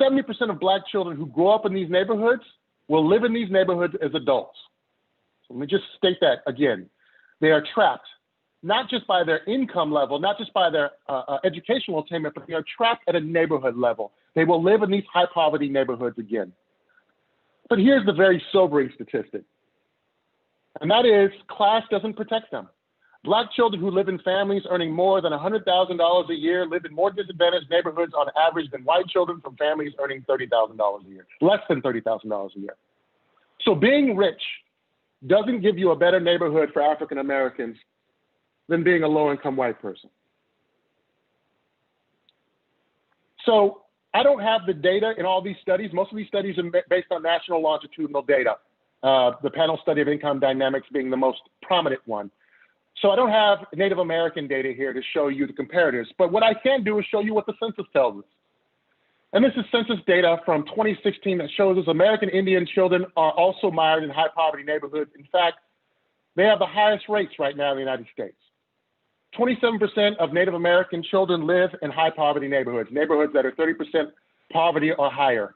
70% of Black children who grow up in these neighborhoods will live in these neighborhoods as adults. So let me just state that again. They are trapped, not just by their income level, not just by their educational attainment, but they are trapped at a neighborhood level. They will live in these high poverty neighborhoods again. But here's the very sobering statistic, and that is class doesn't protect them. Black children who live in families earning more than $100,000 a year live in more disadvantaged neighborhoods on average than white children from families earning $30,000 a year, less than $30,000 a year. So being rich doesn't give you a better neighborhood for African Americans than being a low-income white person. So I don't have the data in all these studies. Most of these studies are based on national longitudinal data, the panel study of income dynamics being the most prominent one. So I don't have Native American data here to show you the comparatives, but what I can do is show you what the census tells us. And this is census data from 2016 that shows us American Indian children are also mired in high poverty neighborhoods. In fact, They have the highest rates right now in the United States. 27% of Native American children live in high poverty neighborhoods, neighborhoods that are 30% poverty or higher.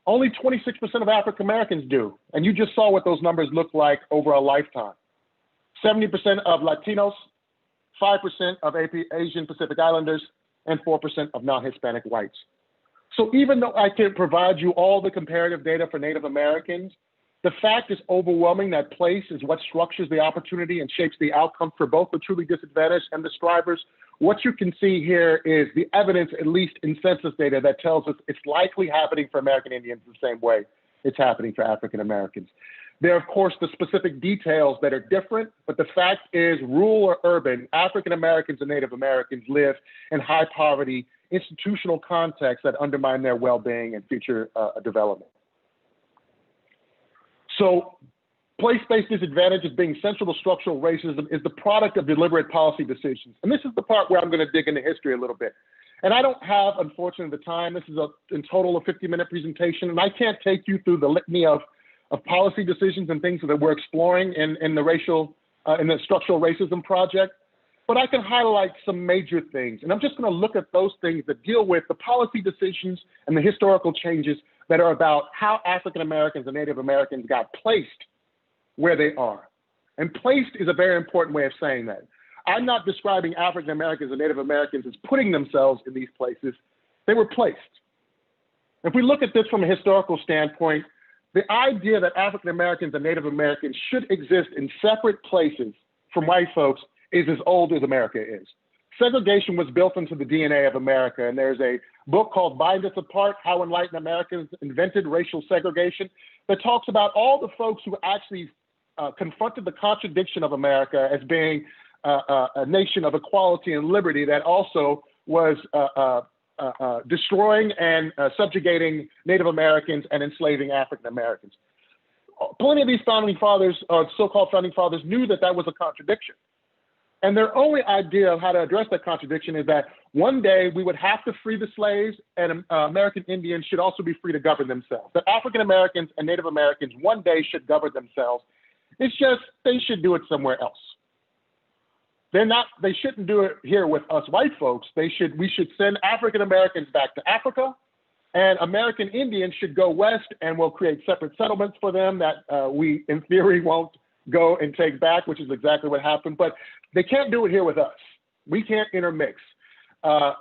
Only 26% of African Americans do. And you just saw what those numbers look like over a lifetime. 70% of Latinos, 5% of Asian Pacific Islanders, and 4% of non-Hispanic whites. So even though I can provide you all the comparative data for Native Americans, the fact is overwhelming that place is what structures the opportunity and shapes the outcome for both the truly disadvantaged and the strivers. What you can see here is the evidence, at least in census data, that tells us it's likely happening for American Indians the same way it's happening for African Americans. There are, of course, the specific details that are different, but the fact is, rural or urban, African Americans and Native Americans live in high poverty, institutional contexts that undermine their well-being and future development. So place-based disadvantage of being central to structural racism is the product of deliberate policy decisions. And this is the part where I'm going to dig into history a little bit. And I don't have, unfortunately, the time. This is in total a 50-minute presentation, and I can't take you through the litany of policy decisions and things that we're exploring in the structural racism project. But I can highlight some major things. And I'm just going to look at those things that deal with the policy decisions and the historical changes that are about how African Americans and Native Americans got placed where they are. And placed is a very important way of saying that. I'm not describing African Americans and Native Americans as putting themselves in these places. They were placed. If we look at this from a historical standpoint, the idea that African Americans and Native Americans should exist in separate places from white folks is as old as America is. Segregation was built into the DNA of America, and there's a book called Bind Us Apart, How Enlightened Americans Invented Racial Segregation, that talks about all the folks who actually confronted the contradiction of America as being a nation of equality and liberty that also was destroying and subjugating Native Americans and enslaving African Americans. Plenty of these founding fathers, or so-called founding fathers, knew that that was a contradiction. And their only idea of how to address that contradiction is that one day we would have to free the slaves, and American Indians should also be free to govern themselves. That African Americans and Native Americans one day should govern themselves. It's just they should do it somewhere else. They shouldn't do it here with us white folks. We should send African Americans back to Africa, and American Indians should go west, and we'll create separate settlements for them that we, in theory, won't go and take back, which is exactly what happened. But they can't do it here with us. We can't intermix.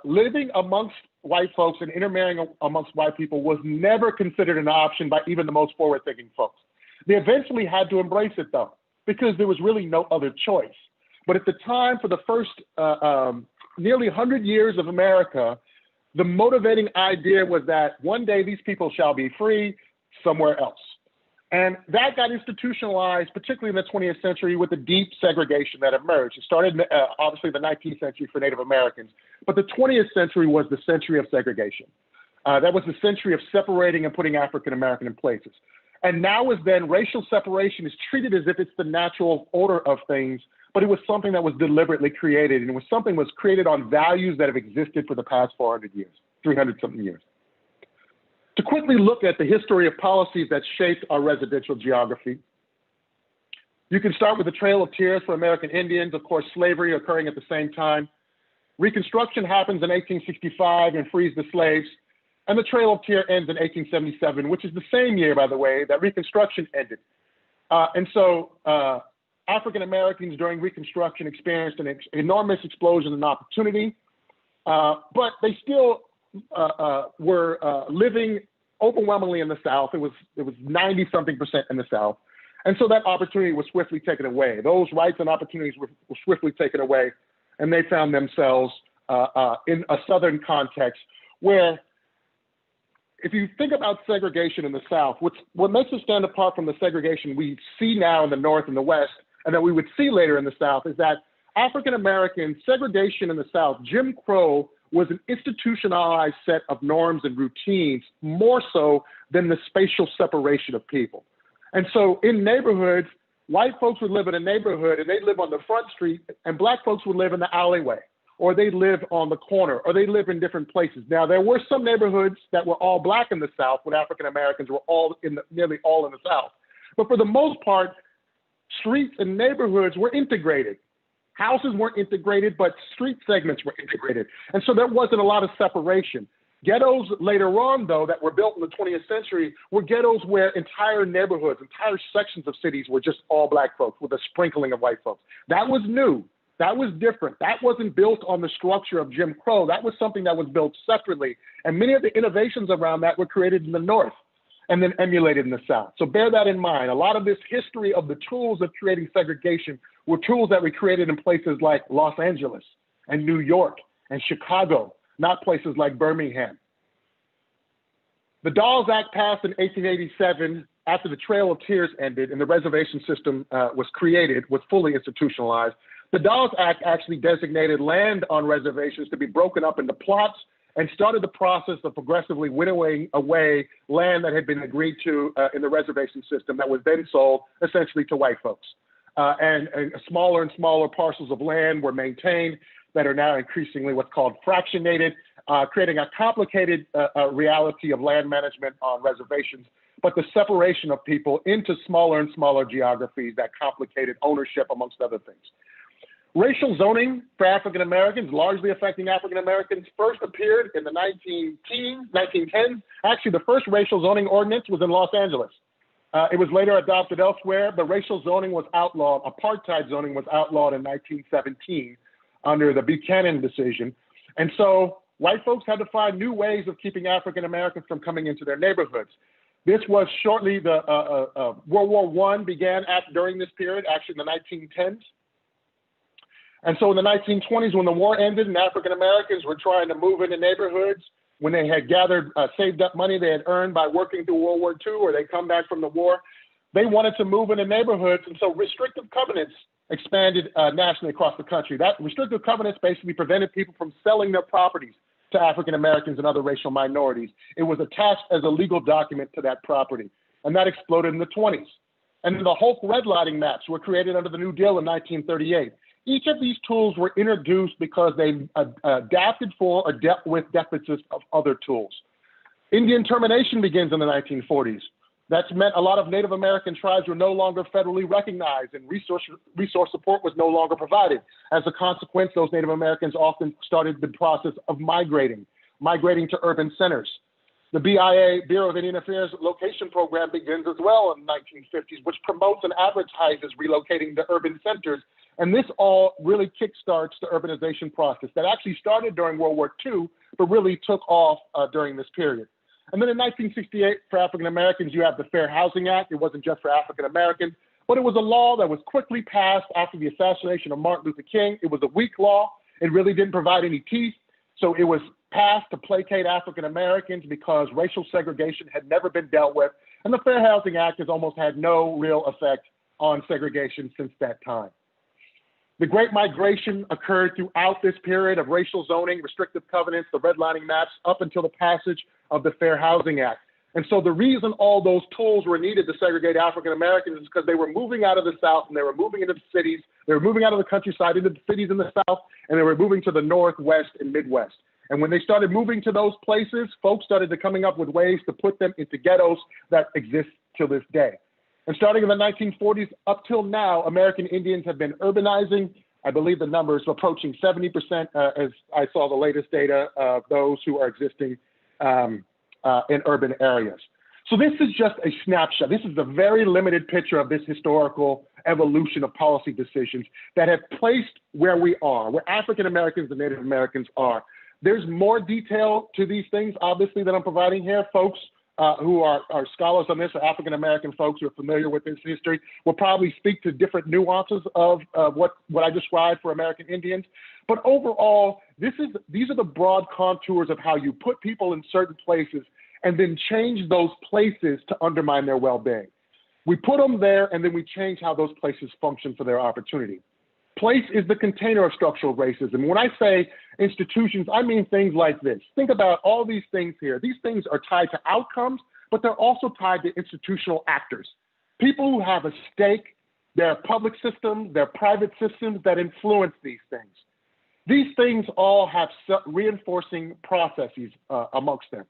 Living amongst white folks and intermarrying amongst white people was never considered an option by even the most forward-thinking folks. They eventually had to embrace it, though, because there was really no other choice. But at the time, for the first nearly 100 years of America, the motivating idea was that one day these people shall be free somewhere else. And that got institutionalized, particularly in the 20th century, with the deep segregation that emerged. It started, obviously, the 19th century for Native Americans, but the 20th century was the century of segregation. That was the century of separating and putting African American in places. And now as then, racial separation is treated as if it's the natural order of things, but it was something that was deliberately created, and it was something that was created on values that have existed for the past 400 years, 300-something years. To quickly look at the history of policies that shaped our residential geography, you can start with the Trail of Tears for American Indians, of course, slavery occurring at the same time. Reconstruction happens in 1865 and frees the slaves, and the Trail of Tears ends in 1877, which is the same year, by the way, that Reconstruction ended. And so African Americans during Reconstruction experienced an enormous explosion in opportunity, but they still were living overwhelmingly in the South. It was 90-something% in the South. And so that opportunity was swiftly taken away. Those rights and opportunities were swiftly taken away, and they found themselves in a Southern context where, if you think about segregation in the South, what makes us stand apart from the segregation we see now in the North and the West, and that we would see later in the South, is that African American segregation in the South, Jim Crow, was an institutionalized set of norms and routines, more so than the spatial separation of people. And so in neighborhoods, white folks would live in a neighborhood and they'd live on the front street, and black folks would live in the alleyway, or they'd live on the corner, or they'd live in different places. Now, there were some neighborhoods that were all black in the South when African Americans were nearly all in the South. But for the most part, streets and neighborhoods were integrated. Houses weren't integrated, but street segments were integrated. And so there wasn't a lot of separation. Ghettos later on, though, that were built in the 20th century were ghettos where entire neighborhoods, entire sections of cities were just all Black folks with a sprinkling of white folks. That was new. That was different. That wasn't built on the structure of Jim Crow. That was something that was built separately. And many of the innovations around that were created in the North and then emulated in the South. So bear that in mind. A lot of this history of the tools of creating segregation were tools that were created in places like Los Angeles and New York and Chicago, not places like Birmingham. The Dawes Act passed in 1887 after the Trail of Tears ended and the reservation system was created, was fully institutionalized. The Dawes Act actually designated land on reservations to be broken up into plots and started the process of progressively winnowing away land that had been agreed to in the reservation system that was then sold essentially to white folks. And smaller and smaller parcels of land were maintained that are now increasingly what's called fractionated, creating a complicated reality of land management on reservations, but the separation of people into smaller and smaller geographies that complicated ownership, amongst other things. Racial zoning for African Americans, largely affecting African Americans, first appeared in the 1910s. Actually, the first racial zoning ordinance was in Los Angeles. It was later adopted elsewhere, but racial zoning was outlawed. Apartheid zoning was outlawed in 1917 under the Buchanan decision. And so white folks had to find new ways of keeping African Americans from coming into their neighborhoods. This was shortly World War I began during this period, actually in the 1910s. And so in the 1920s, when the war ended and African Americans were trying to move into neighborhoods, when they had gathered, saved up money they had earned by working through World War II, or they come back from the war, they wanted to move into neighborhoods. And so restrictive covenants expanded nationally across the country. That restrictive covenants basically prevented people from selling their properties to African Americans and other racial minorities. It was attached as a legal document to that property. And that exploded in the 20s. And then the Hope redlining maps were created under the New Deal in 1938. Each of these tools were introduced because they adapted for or dealt with deficits of other tools. Indian termination begins in the 1940s. That's meant a lot of Native American tribes were no longer federally recognized and resource support was no longer provided. As a consequence, those Native Americans often started the process of migrating to urban centers. The BIA, Bureau of Indian Affairs location program begins as well in the 1950s, which promotes and advertises relocating to urban centers. And this all really kickstarts the urbanization process that actually started during World War II, but really took off during this period. And then in 1968, for African Americans, you have the Fair Housing Act. It wasn't just for African Americans, but it was a law that was quickly passed after the assassination of Martin Luther King. It was a weak law. It really didn't provide any teeth. So it was passed to placate African Americans because racial segregation had never been dealt with. And the Fair Housing Act has almost had no real effect on segregation since that time. The Great Migration occurred throughout this period of racial zoning, restrictive covenants, the redlining maps, up until the passage of the Fair Housing Act. And so the reason all those tools were needed to segregate African Americans is because they were moving out of the South and they were moving into the cities. They were moving out of the countryside into the cities in the South, and they were moving to the North, West, and Midwest. And when they started moving to those places, folks started to coming up with ways to put them into ghettos that exist till this day. And starting in the 1940s up till now, American Indians have been urbanizing. I believe the number is approaching 70%, as I saw the latest data of those who are existing in urban areas. So this is just a snapshot. This is a very limited picture of this historical evolution of policy decisions that have placed where we are, where African Americans and Native Americans are. There's more detail to these things, obviously, that I'm providing here. Folks who are scholars on this, or African American folks who are familiar with this history, will probably speak to different nuances of what I described for American Indians. But overall, these are the broad contours of how you put people in certain places and then change those places to undermine their well-being. We put them there and then we change how those places function for their opportunity. Place is the container of structural racism. When I say institutions, I mean things like this. Think about all these things here. These things are tied to outcomes, but they're also tied to institutional actors. People who have a stake, their public systems, their private systems that influence these things. These things all have reinforcing processes amongst them.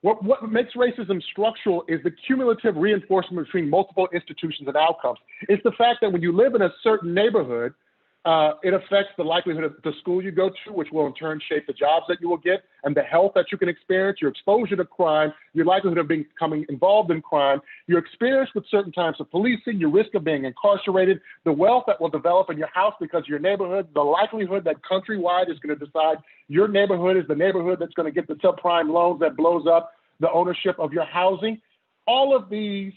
What makes racism structural is the cumulative reinforcement between multiple institutions and outcomes. It's the fact that when you live in a certain neighborhood, it affects the likelihood of the school you go to, which will in turn shape the jobs that you will get and the health that you can experience, your exposure to crime, your likelihood of becoming involved in crime, your experience with certain types of policing, your risk of being incarcerated, the wealth that will develop in your house because of your neighborhood, the likelihood that countrywide is going to decide your neighborhood is the neighborhood that's going to get the subprime loans that blows up the ownership of your housing. All of these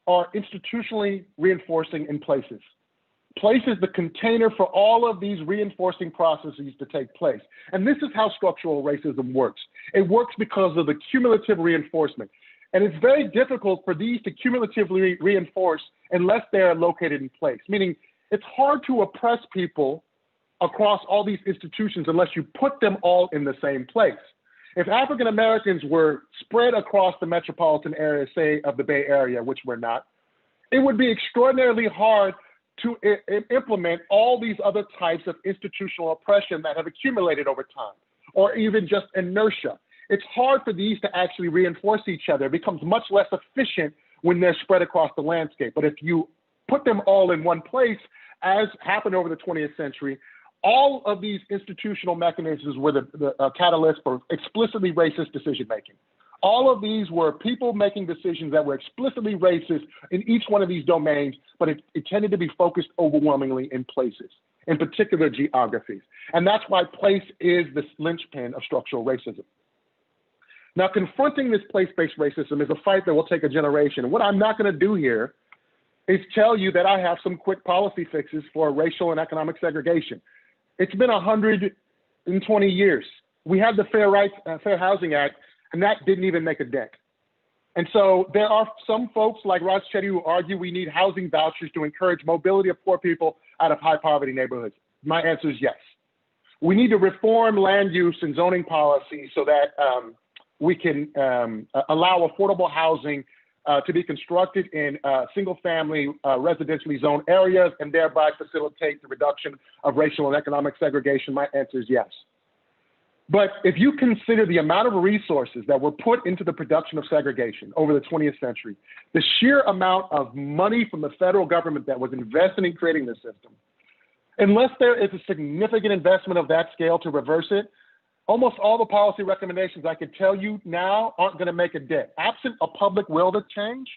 are institutionally reinforcing in places. Place is the container for all of these reinforcing processes to take place. And this is how structural racism works. It works because of the cumulative reinforcement. And it's very difficult for these to cumulatively reinforce unless they're located in place, meaning it's hard to oppress people across all these institutions unless you put them all in the same place. If African Americans were spread across the metropolitan area, say of the Bay Area, which we're not, it would be extraordinarily hard to implement all these other types of institutional oppression that have accumulated over time, or even just inertia. It's hard for these to actually reinforce each other. It becomes much less efficient when they're spread across the landscape. But if you put them all in one place, as happened over the 20th century, all of these institutional mechanisms were the catalyst for explicitly racist decision-making. All of these were people making decisions that were explicitly racist in each one of these domains, but it tended to be focused overwhelmingly in places, in particular geographies. And that's why place is the linchpin of structural racism. Now, confronting this place-based racism is a fight that will take a generation. And what I'm not going to do here is tell you that I have some quick policy fixes for racial and economic segregation. It's been 120 years. We had the Fair Housing Act, and that didn't even make a dent. And so there are some folks like Raj Chetty who argue we need housing vouchers to encourage mobility of poor people out of high poverty neighborhoods. My answer is yes. We need to reform land use and zoning policy so that we can allow affordable housing to be constructed in single family residentially zoned areas and thereby facilitate the reduction of racial and economic segregation. My answer is yes. But if you consider the amount of resources that were put into the production of segregation over the 20th century, the sheer amount of money from the federal government that was invested in creating this system, unless there is a significant investment of that scale to reverse it, almost all the policy recommendations I could tell you now aren't going to make a dent. Absent a public will to change,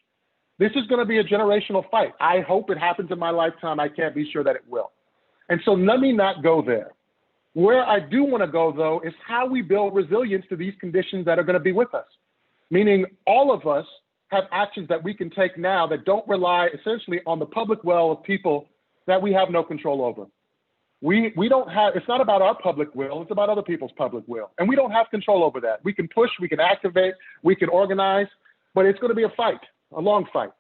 this is going to be a generational fight. I hope it happens in my lifetime. I can't be sure that it will. And so let me not go there. Where I do want to go, though, is how we build resilience to these conditions that are going to be with us, meaning all of us have actions that we can take now that don't rely essentially on the public will of people that we have no control over. We don't have, it's not about our public will, it's about other people's public will. And we don't have control over that. We can push, we can activate, we can organize, but it's going to be a fight, a long fight.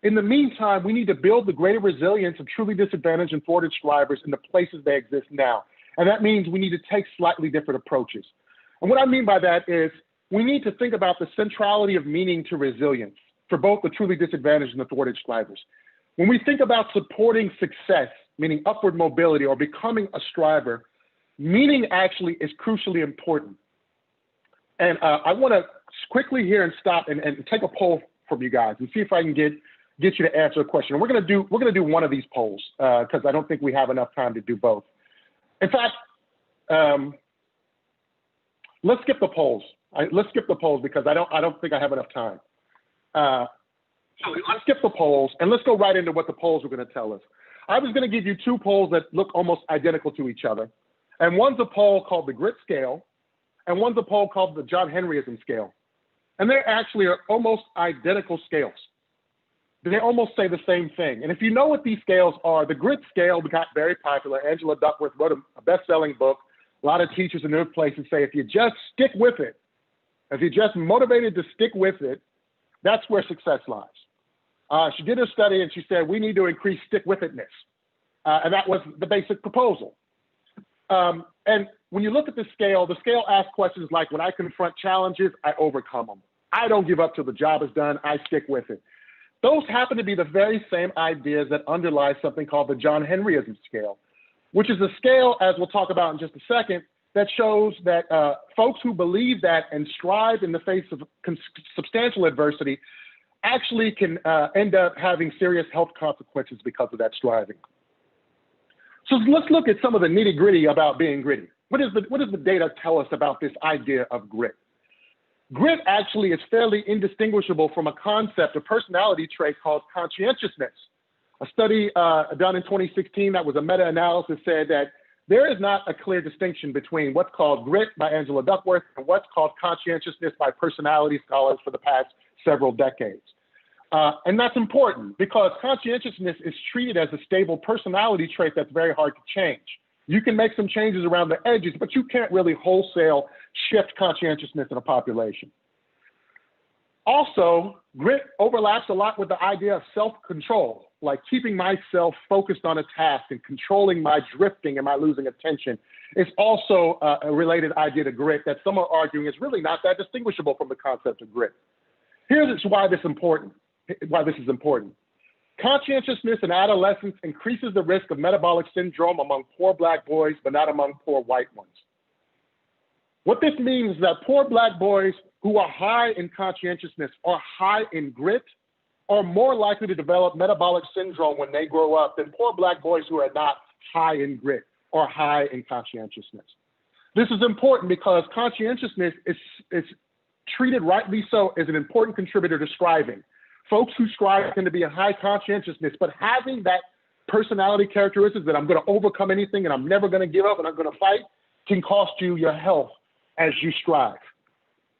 In the meantime, we need to build the greater resilience of truly disadvantaged and thwarted strivers in the places they exist now. And that means we need to take slightly different approaches. And what I mean by that is we need to think about the centrality of meaning to resilience for both the truly disadvantaged and the thwarted strivers. When we think about supporting success, meaning upward mobility or becoming a striver, meaning actually is crucially important. And I want to quickly here and stop and take a poll from you guys and see if I can get you to answer a question. And we're going to do one of these polls because I don't think we have enough time to do both. In fact, let's skip the polls. Let's skip the polls because I don't think I have enough time. So let's skip the polls and let's go right into what the polls are going to tell us. I was going to give you two polls that look almost identical to each other. And one's a poll called the grit scale, and one's a poll called the John Henryism scale. And they actually are almost identical scales. They almost say the same thing. And if you know what these scales are, the grit scale got very popular. Angela Duckworth wrote a best-selling book. A lot of teachers in their places say, if you just stick with it, if you're just motivated to stick with it, that's where success lies. She did a study and she said, we need to increase stick-with-itness. And that was the basic proposal. And when you look at the scale asks questions like, when I confront challenges, I overcome them. I don't give up till the job is done. I stick with it. Those happen to be the very same ideas that underlie something called the John Henryism scale, which is a scale, as we'll talk about in just a second, that shows that folks who believe that and strive in the face of substantial adversity actually can end up having serious health consequences because of that striving. So let's look at some of the nitty gritty about being gritty. What does the data tell us about this idea of grit? Grit actually is fairly indistinguishable from a concept, a personality trait called conscientiousness. A study done in 2016 that was a meta-analysis said that there is not a clear distinction between what's called grit by Angela Duckworth and what's called conscientiousness by personality scholars for the past several decades. And that's important because conscientiousness is treated as a stable personality trait that's very hard to change. You can make some changes around the edges, but you can't really wholesale shift conscientiousness in a population. Also, grit overlaps a lot with the idea of self-control, like keeping myself focused on a task and controlling my drifting and my losing attention is also a related idea to grit that some are arguing is really not that distinguishable from the concept of grit. Here's why this is important. Conscientiousness in adolescence increases the risk of metabolic syndrome among poor Black boys, but not among poor white ones. What this means is that poor Black boys who are high in conscientiousness or high in grit are more likely to develop metabolic syndrome when they grow up than poor Black boys who are not high in grit or high in conscientiousness. This is important because conscientiousness is treated rightly so as an important contributor to striving. Folks who strive tend to be a high conscientiousness, but having that personality characteristics that I'm going to overcome anything and I'm never going to give up and I'm going to fight can cost you your health as you strive.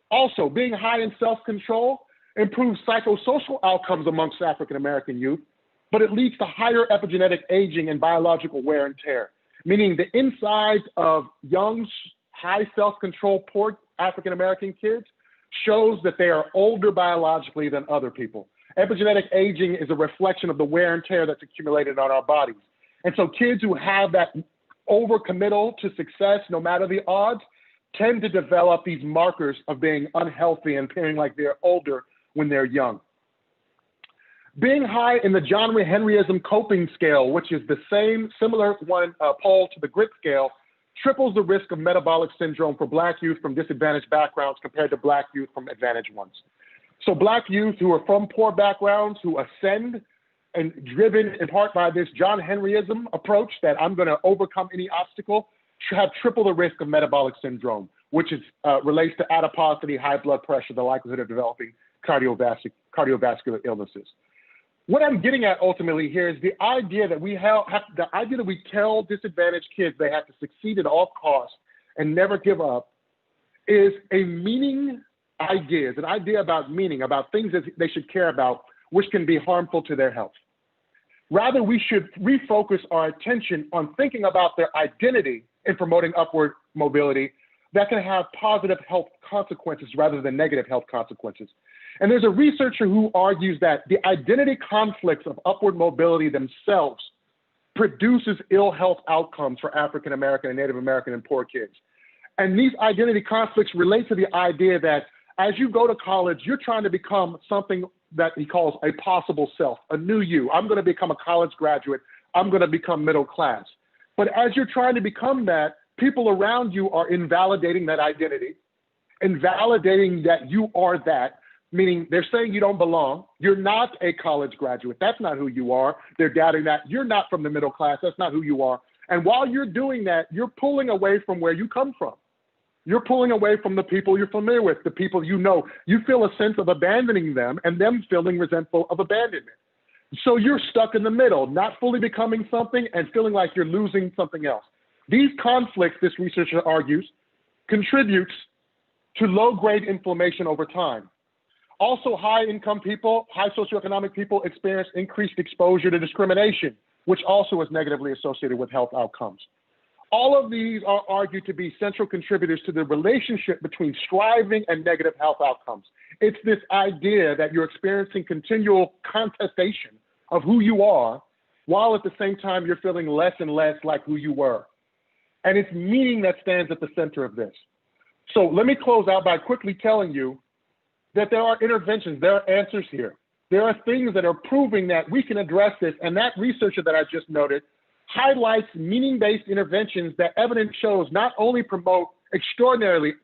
Also, being high in self-control improves psychosocial outcomes amongst African American youth, but it leads to higher epigenetic aging and biological wear and tear, meaning the insides of young, high self-control, poor African American kids shows that they are older biologically than other people. Epigenetic aging is a reflection of the wear and tear that's accumulated on our bodies. And so kids who have that overcommittal to success, no matter the odds, tend to develop these markers of being unhealthy and appearing like they're older when they're young. Being high in the John Henryism coping scale, which is the similar one pole to the grit scale, triples the risk of metabolic syndrome for Black youth from disadvantaged backgrounds compared to Black youth from advantaged ones. So Black youth who are from poor backgrounds, who ascend and driven in part by this John Henryism approach that I'm going to overcome any obstacle, have triple the risk of metabolic syndrome, which is, relates to adiposity, high blood pressure, the likelihood of developing cardiovascular illnesses. What I'm getting at ultimately here is the idea that we tell disadvantaged kids they have to succeed at all costs and never give up is a meaning idea. It's an idea about meaning, about things that they should care about, which can be harmful to their health. Rather, we should refocus our attention on thinking about their identity in promoting upward mobility that can have positive health consequences rather than negative health consequences. And there's a researcher who argues that the identity conflicts of upward mobility themselves produces ill health outcomes for African American and Native American and poor kids. And these identity conflicts relate to the idea that as you go to college, you're trying to become something that he calls a possible self, a new you. I'm going to become a college graduate. I'm going to become middle class. But as you're trying to become that, people around you are invalidating that identity, invalidating that you are that, meaning they're saying you don't belong. You're not a college graduate. That's not who you are. They're doubting that. You're not from the middle class. That's not who you are. And while you're doing that, you're pulling away from where you come from. You're pulling away from the people you're familiar with, the people you know. You feel a sense of abandoning them and them feeling resentful of abandonment. So you're stuck in the middle, not fully becoming something and feeling like you're losing something else. These conflicts, this researcher argues, contributes to low-grade inflammation over time. Also, high-income people, high socioeconomic people experience increased exposure to discrimination, which also is negatively associated with health outcomes. All of these are argued to be central contributors to the relationship between striving and negative health outcomes. It's this idea that you're experiencing continual contestation of who you are, while at the same time you're feeling less and less like who you were. And it's meaning that stands at the center of this. So let me close out by quickly telling you that there are interventions, there are answers here. There are things that are proving that we can address this, and that researcher that I just noted highlights meaning-based interventions that evidence shows not only promote extraordinary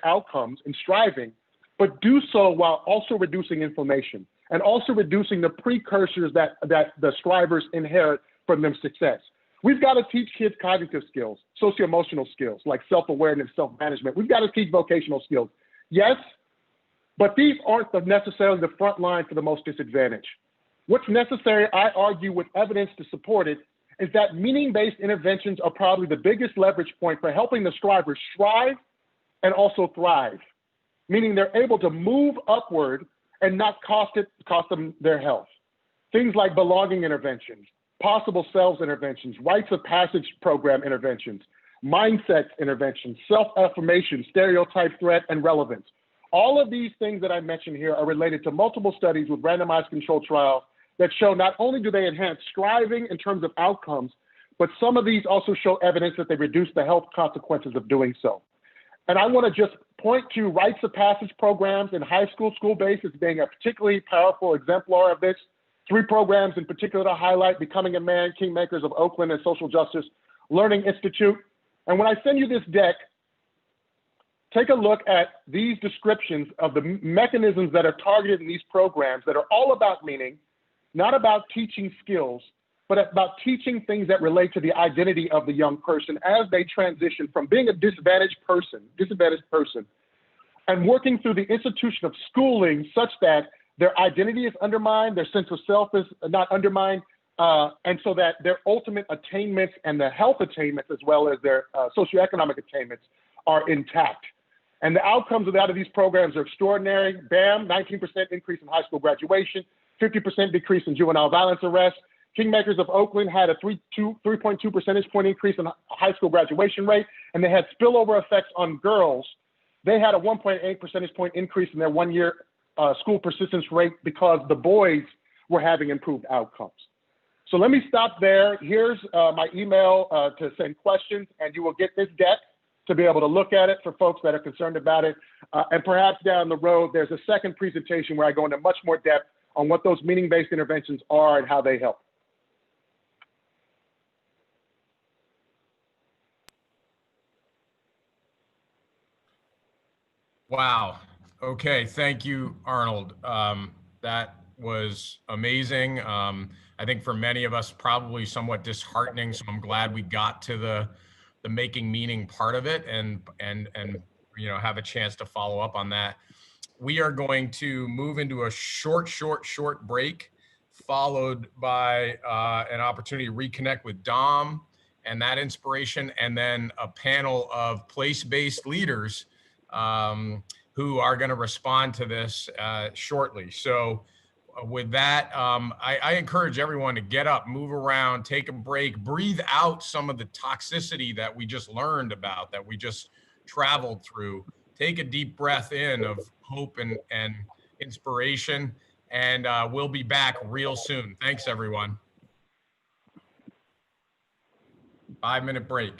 outcomes in striving, but do so while also reducing inflammation and also reducing the precursors that the strivers inherit from their success. We've got to teach kids cognitive skills, socio-emotional skills like self-awareness, self-management. We've got to teach vocational skills. Yes, but these aren't necessarily the front line for the most disadvantaged. What's necessary, I argue with evidence to support it, is that meaning-based interventions are probably the biggest leverage point for helping the strivers strive and also thrive, meaning they're able to move upward and not cost them their health. Things like belonging interventions, possible selves interventions, rites of passage program interventions, mindset interventions, self-affirmation, stereotype threat, and relevance. All of these things that I mentioned here are related to multiple studies with randomized controlled trials that show not only do they enhance striving in terms of outcomes, but some of these also show evidence that they reduce the health consequences of doing so. And I want to just point to rites of passage programs in high school, school-based as being a particularly powerful exemplar of this. 3 programs in particular to highlight: Becoming a Man, Kingmakers of Oakland, and Social Justice Learning Institute. And when I send you this deck, take a look at these descriptions of the mechanisms that are targeted in these programs that are all about meaning, not about teaching skills, but about teaching things that relate to the identity of the young person as they transition from being a disadvantaged person, and working through the institution of schooling such that their identity is undermined, their sense of self is not undermined, and so that their ultimate attainments and the health attainments as well as their socioeconomic attainments are intact. And the outcomes of these programs are extraordinary. BAM, 19% increase in high school graduation, 50% decrease in juvenile violence arrests. Kingmakers of Oakland had a 3.2 percentage point increase in high school graduation rate, and they had spillover effects on girls. They had a 1.8 percentage point increase in their one-year school persistence rate because the boys were having improved outcomes. So let me stop there. Here's my email to send questions, and you will get this deck to be able to look at it for folks that are concerned about it. And perhaps down the road, there's a second presentation where I go into much more depth on what those meaning-based interventions are and how they help. Wow. Okay. Thank you, Arnold. That was amazing. I think for many of us, probably somewhat disheartening. So I'm glad we got to the making meaning part of it and have a chance to follow up on that. We are going to move into a short break, followed by an opportunity to reconnect with Dom and that inspiration, and then a panel of place-based leaders who are going to respond to this shortly. So with that, I encourage everyone to get up, move around, take a break, breathe out some of the toxicity that we just learned about, that we just traveled through. Take a deep breath in of hope and inspiration, and we'll be back real soon. Thanks, everyone. 5-minute break.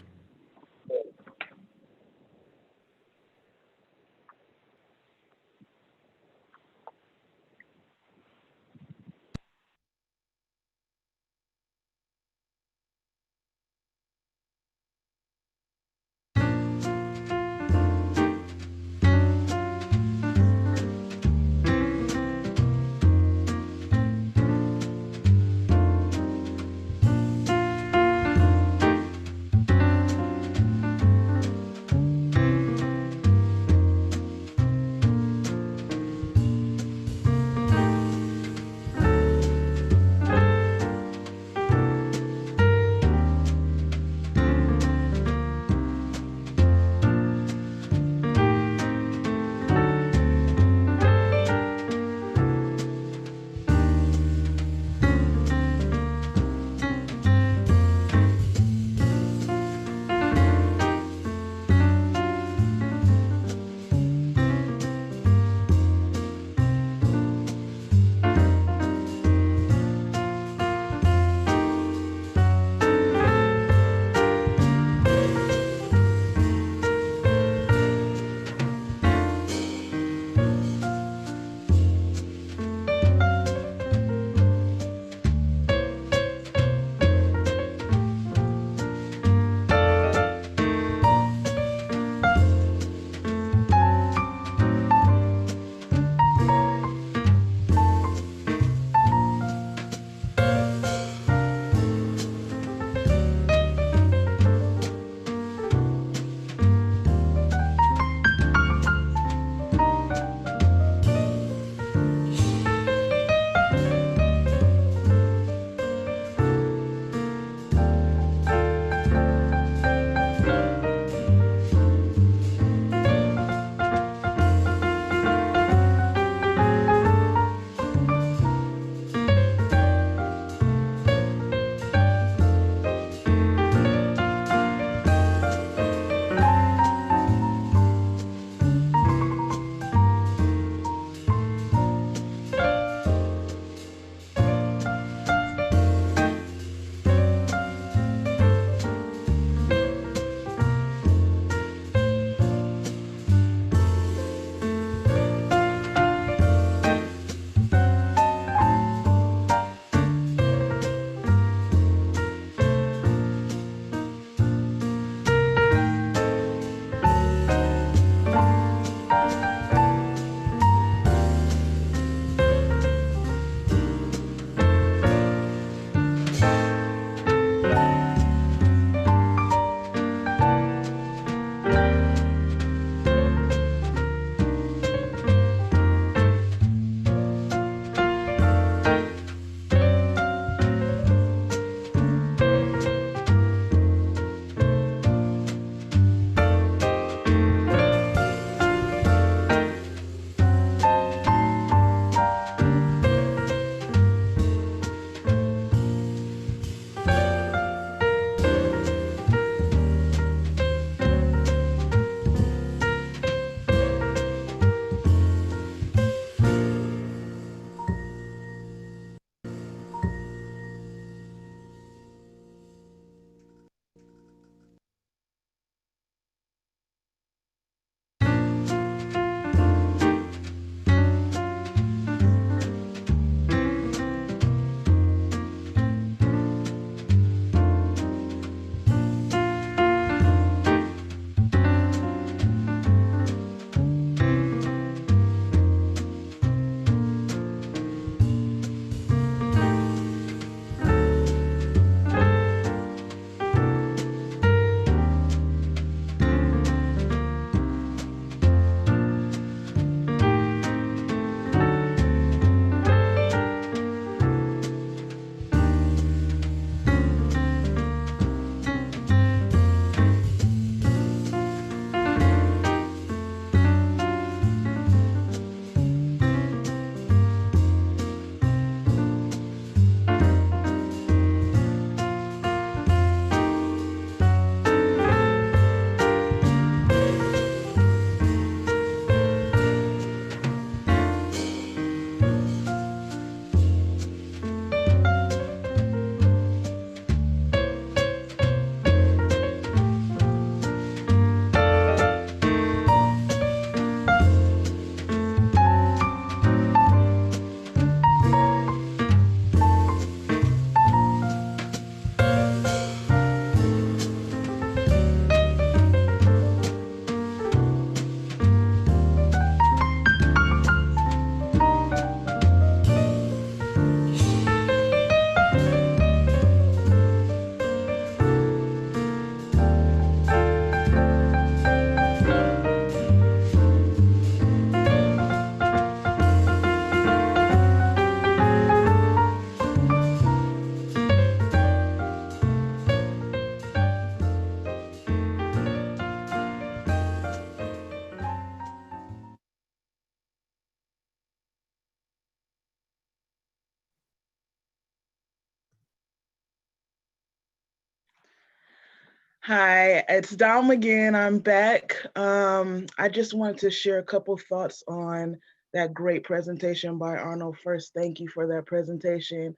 Hi, it's Dom again. I'm back. I just wanted to share a couple thoughts on that great presentation by Arnold. First, thank you for that presentation.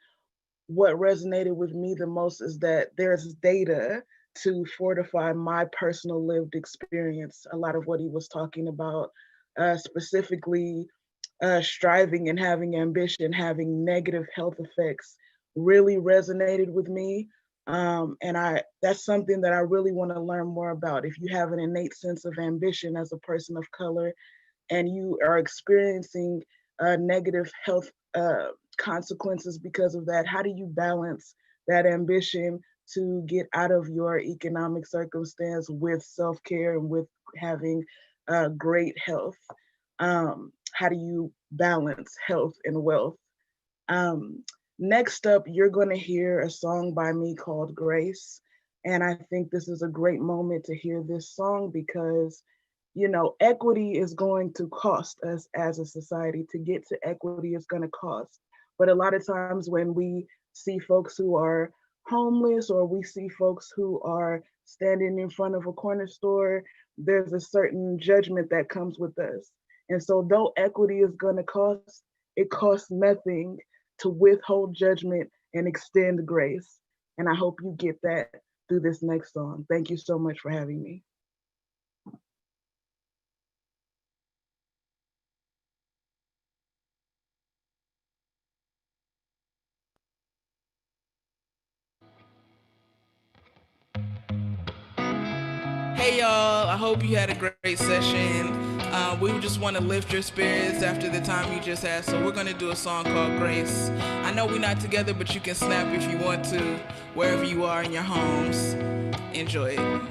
What resonated with me the most is that there's data to fortify my personal lived experience. A lot of what he was talking about, specifically striving and having ambition, having negative health effects, really resonated with me. And that's something that I really want to learn more about. If you have an innate sense of ambition as a person of color and you are experiencing negative health consequences because of that, how do you balance that ambition to get out of your economic circumstance with self-care and with having great health? How do you balance health and wealth? Um, Next up, you're going to hear a song by me called Grace. And I think this is a great moment to hear this song because, you know, equity is going to cost us as a society. To get to equity is going to cost. But a lot of times when we see folks who are homeless or we see folks who are standing in front of a corner store, there's a certain judgment that comes with us. And so though equity is going to cost, it costs nothing to withhold judgment and extend grace. And I hope you get that through this next song. Thank you so much for having me. Hey y'all, I hope you had a great session. We just want to lift your spirits after the time you just had, so we're going to do a song called Grace. I know we're not together, but you can snap if you want to, wherever you are in your homes. Enjoy it.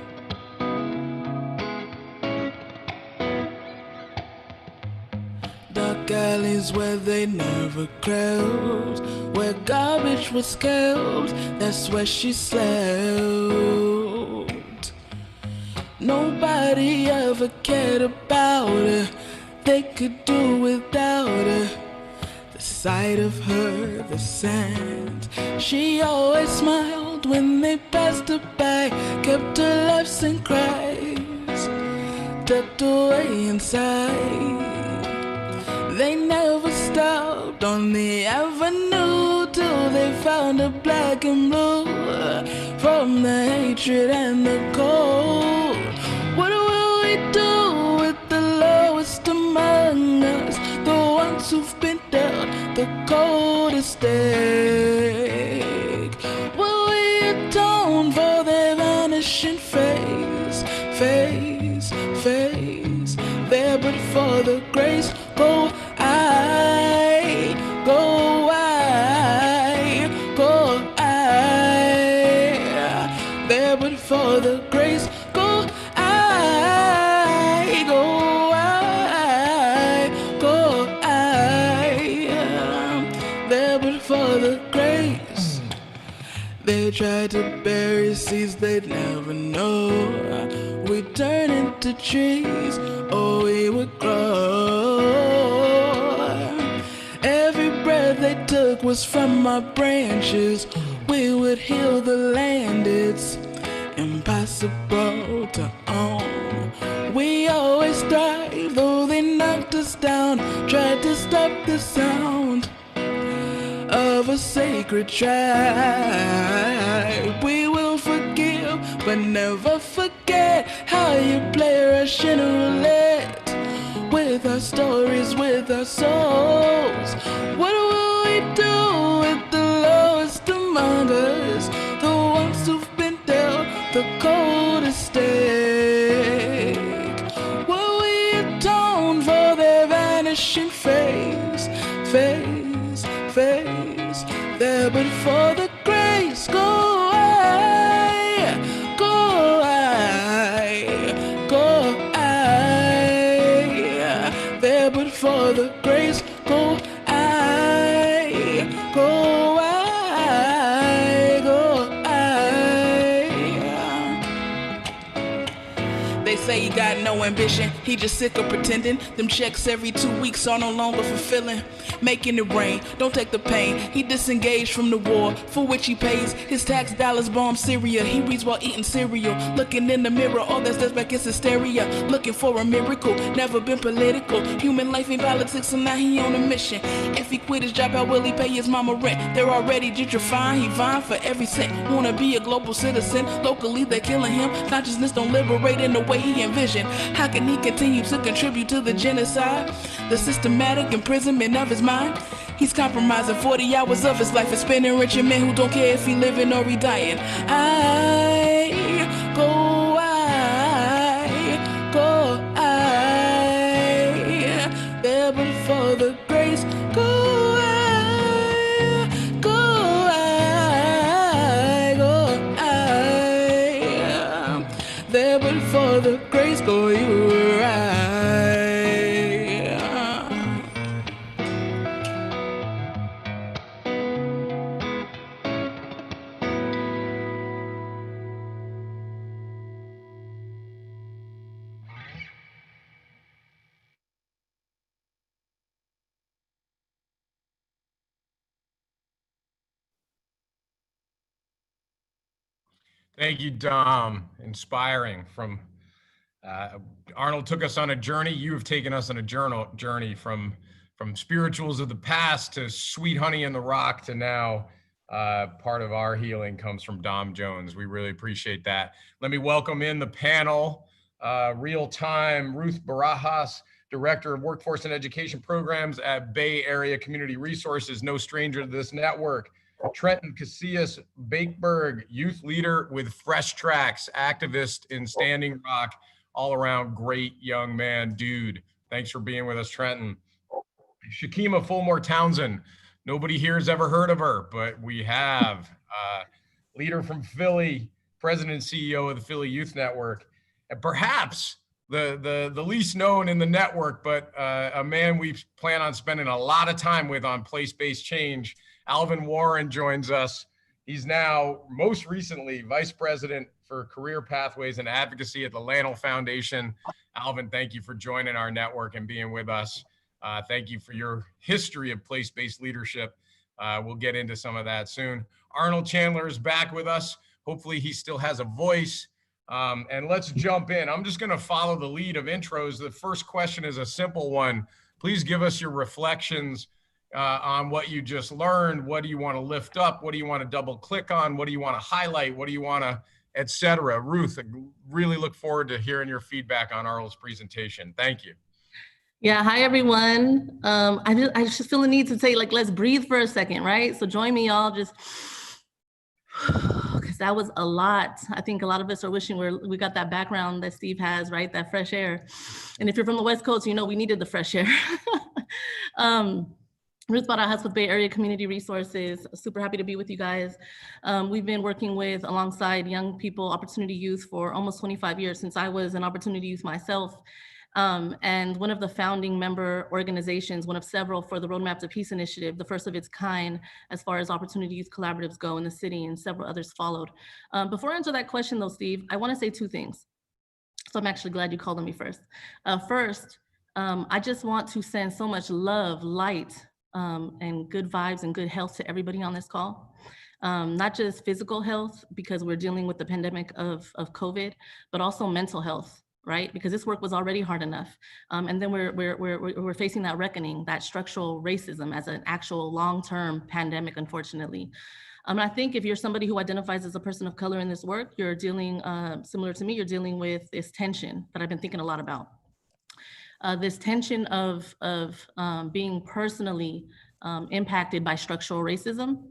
Dark alleys where they never closed, where garbage was scaled, that's where she slept. Nobody ever cared about her, they could do without her. The sight of her, the scent, she always smiled when they passed her by, kept her laughs and cries tucked away inside. They never stopped on the avenue till they found a black and blue, from the hatred and the cold. What will we do with the lowest among us, the ones who've been dealt the coldest stake? Will we atone for their vanishing face, face, face? There but for the grace go I, go I, go I. There but for the grace go I, go I, go I. There but for the grace. They tried to bury seeds they'd never know. We turn into trees, or we would grow. Every breath they took was from our branches. We would heal the land, it's impossible to own. We always thrive, though they knocked us down, tried to stop the sound of a sacred tribe. We will forgive, but never forget how you play Russian roulette with our stories, with our souls. What will we do with the lowest among us, the ones who've been dealt the coldest stake? Will we atone for their vanishing face, face, face? There but for the grace go I, go I, go I. There but for the grace go I, go I, go I. They say say he got no ambition, he just sick of pretending. Them checks every 2 weeks are no longer fulfilling. Making it rain, don't take the pain. He disengaged from the war for which he pays. His tax dollars bomb Syria. He reads while eating cereal. Looking in the mirror, all that's back is hysteria. Looking for a miracle, never been political. Human life ain't politics, so now he on a mission. If he quit his job, how will he pay his mama rent? They're already gentrifying, he vying for every cent. Wanna be a global citizen, locally they're killing him. Consciousness don't liberate in the way he envisioned. How can he continue to contribute to the genocide? The systematic imprisonment of his mind. He's compromising 40 hours of his life and spending rich in men who don't care if he living or he dying. I there but for the grace, go there but for the grace, go you right. Thank you, Dom. Inspiring. From Arnold took us on a journey. You have taken us on a journey from spirituals of the past to Sweet Honey in the Rock to now part of our healing comes from Dom Jones. We really appreciate that. Let me welcome in the panel. Real time, Ruth Barajas, Director of Workforce and Education Programs at Bay Area Community Resources, no stranger to this network. Trenton Casillas Bakeberg, youth leader with Fresh Tracks, activist in Standing Rock, all around great young man, dude. Thanks for being with us, Trenton. Shakima Fulmore Townsend, nobody here has ever heard of her, but we have. Leader from Philly, president and CEO of the Philly Youth Network, and perhaps the least known in the network, but a man we plan on spending a lot of time with on place-based change. Alvin Warren joins us. He's now most recently Vice President for Career Pathways and Advocacy at the Lanel Foundation. Alvin, thank you for joining our network and being with us. Thank you for your history of place-based leadership. We'll get into some of that soon. Arnold Chandler is back with us. Hopefully he still has a voice. And let's jump in. I'm just gonna follow the lead of intros. The first question is a simple one. Please give us your reflections on what you just learned. What do you want to lift up? What do you want to double click on? What do you want to highlight? What do you want to, etc. Ruth, I really look forward to hearing your feedback on Arnold's presentation. Thank you. Yeah, hi everyone. I just feel the need to say, like, let's breathe for a second, right? So join me all, just, because that was a lot. I think a lot of us are wishing we got that background that Steve has, right? That fresh air. And if you're from the West Coast, you know we needed the fresh air. Ruth Barajas with Bay Area Community Resources. Super happy to be with you guys. We've been working alongside young people, Opportunity Youth, for almost 25 years, since I was an Opportunity Youth myself. And one of the founding member organizations, one of several for the Roadmap to Peace Initiative, the first of its kind as far as Opportunity Youth collaboratives go in the city, and several others followed. Before I answer that question though, Steve, I wanna say two things. So I'm actually glad you called on me first. First, I just want to send so much love, light, and good vibes and good health to everybody on this call. Not just physical health, because we're dealing with the pandemic of COVID, but also mental health, right? Because this work was already hard enough. And then we're facing that reckoning, that structural racism as an actual long-term pandemic, unfortunately. I think if you're somebody who identifies as a person of color in this work, you're dealing, similar to me, you're dealing with this tension that I've been thinking a lot about. This tension of being personally impacted by structural racism,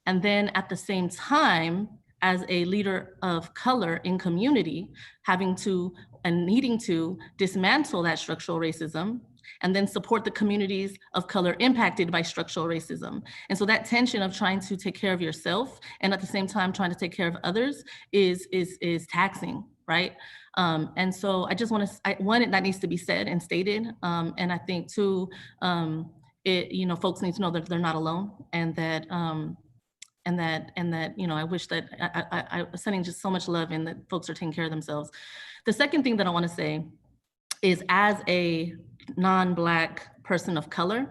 and then at the same time, as a leader of color in community, having to and needing to dismantle that structural racism, and then support the communities of color impacted by structural racism. And so that tension of trying to take care of yourself and at the same time trying to take care of others is taxing, right? And so I just want to, one, that needs to be said and stated. And I think two, folks need to know that they're not alone, and that and that, you know, I wish that I was sending just so much love and that folks are taking care of themselves. The second thing that I want to say is, as a non-Black person of color,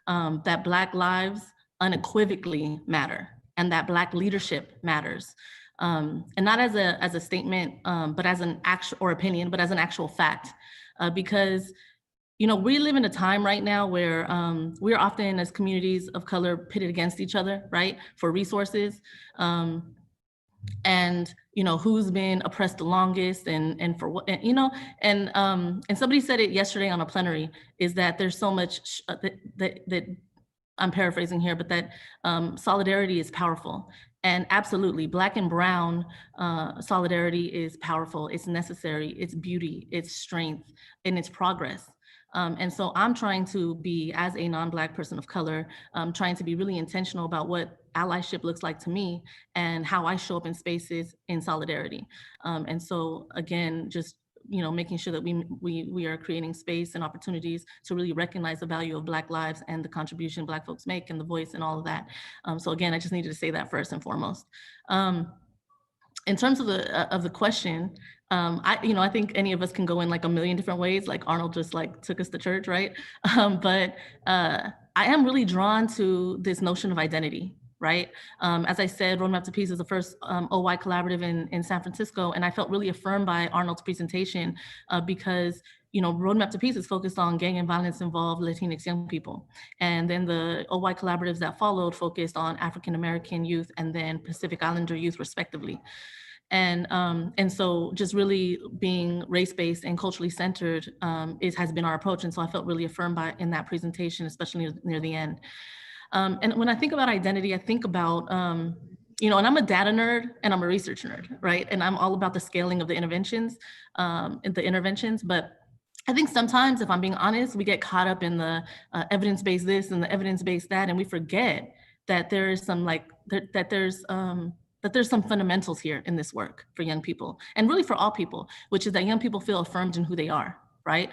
that Black lives unequivocally matter, and that Black leadership matters. And not as a statement, but as an actual, or opinion, but as an actual fact. Because, you know, we live in a time right now where we're often, as communities of color, pitted against each other, right, for resources. And, you know, who's been oppressed the longest, and for what, you know, and somebody said it yesterday on a plenary, is that there's so much that I'm paraphrasing here, but that solidarity is powerful. And absolutely, Black and Brown solidarity is powerful, it's necessary, it's beauty, it's strength, and it's progress. And so I'm trying to be, as a non-Black person of color, trying to be really intentional about what allyship looks like to me and how I show up in spaces in solidarity. And so again, just, you know, making sure that we are creating space and opportunities to really recognize the value of Black lives and the contribution Black folks make, and the voice and all of that. So again, I just needed to say that first and foremost. In terms of the question, I think any of us can go in like a million different ways, like Arnold just like took us to church, right? But I am really drawn to this notion of identity, right? As I said, Roadmap to Peace is the first OY collaborative in San Francisco, and I felt really affirmed by Arnold's presentation because, you know, Roadmap to Peace is focused on gang and violence involved Latinx young people. And then the OY collaboratives that followed focused on African-American youth and then Pacific Islander youth respectively. And so just really being race-based and culturally centered has been our approach. And so I felt really affirmed in that presentation, especially near the end. And when I think about identity, I think about, you know, and I'm a data nerd and I'm a research nerd, right? And I'm all about the scaling of the interventions, but I think sometimes, if I'm being honest, we get caught up in the evidence-based this and the evidence-based that, and we forget that there is some that there's some fundamentals here in this work for young people, and really for all people, which is that young people feel affirmed in who they are, right?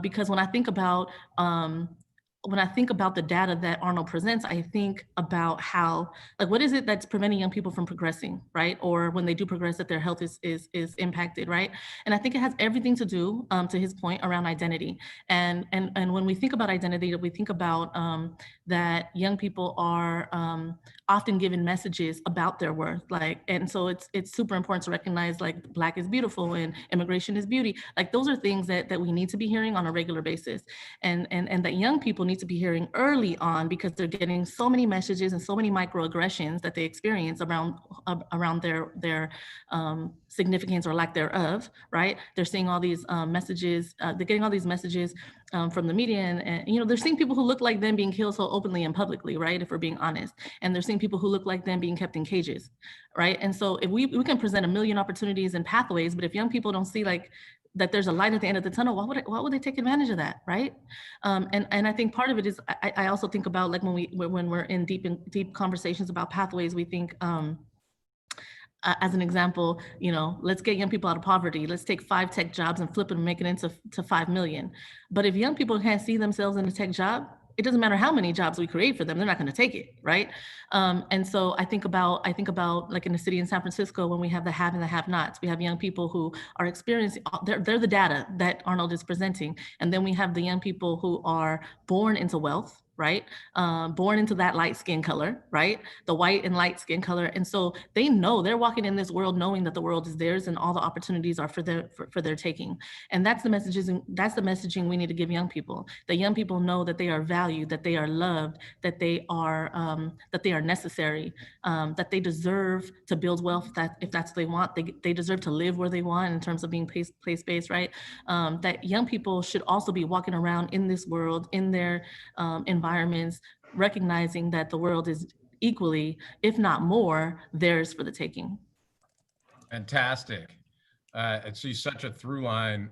Because when I think about the data that Arnold presents, I think about how, like, what is it that's preventing young people from progressing, right? Or when they do progress, that their health is impacted, right? And I think it has everything to do, to his point, around identity. And when we think about identity, we think about that young people are often given messages about their worth, and so it's super important to recognize, like, Black is beautiful and immigration is beauty. Like, those are things that we need to be hearing on a regular basis, and that young people need to be hearing early on, because they're getting so many messages and so many microaggressions that they experience around their significance or lack thereof, right? They're seeing all these messages, they're getting all these messages from the media, and you know, they're seeing people who look like them being killed so openly and publicly, right? If we're being honest, and they're seeing people who look like them being kept in cages, right? And so if we can present a million opportunities and pathways, but if young people don't see like that there's a light at the end of the tunnel, why would they take advantage of that, right? And I think part of it is, I also think about, like, when we're in deep conversations about pathways, we think, as an example, you know, let's get young people out of poverty. Let's take 5 tech jobs and flip it and make it into 5 million. But if young people can't see themselves in a tech job, it doesn't matter how many jobs we create for them, they're not going to take it, right? And so I think about like in the city in San Francisco, when we have the have and the have-nots, we have young people who are experiencing, they're the data that Arnold is presenting. And then we have the young people who are born into wealth, right? Born into that light skin color, right? The white and light skin color. And so they know, they're walking in this world knowing that the world is theirs and all the opportunities are for their taking. And that's the messaging we need to give young people. That young people know that they are valued, that they are loved, that they are necessary, that they deserve to build wealth, that if that's what they want, they deserve to live where they want in terms of being place-based, right? That young people should also be walking around in this world, in their environments, recognizing that the world is equally, if not more, theirs for the taking. Fantastic. I see such a through line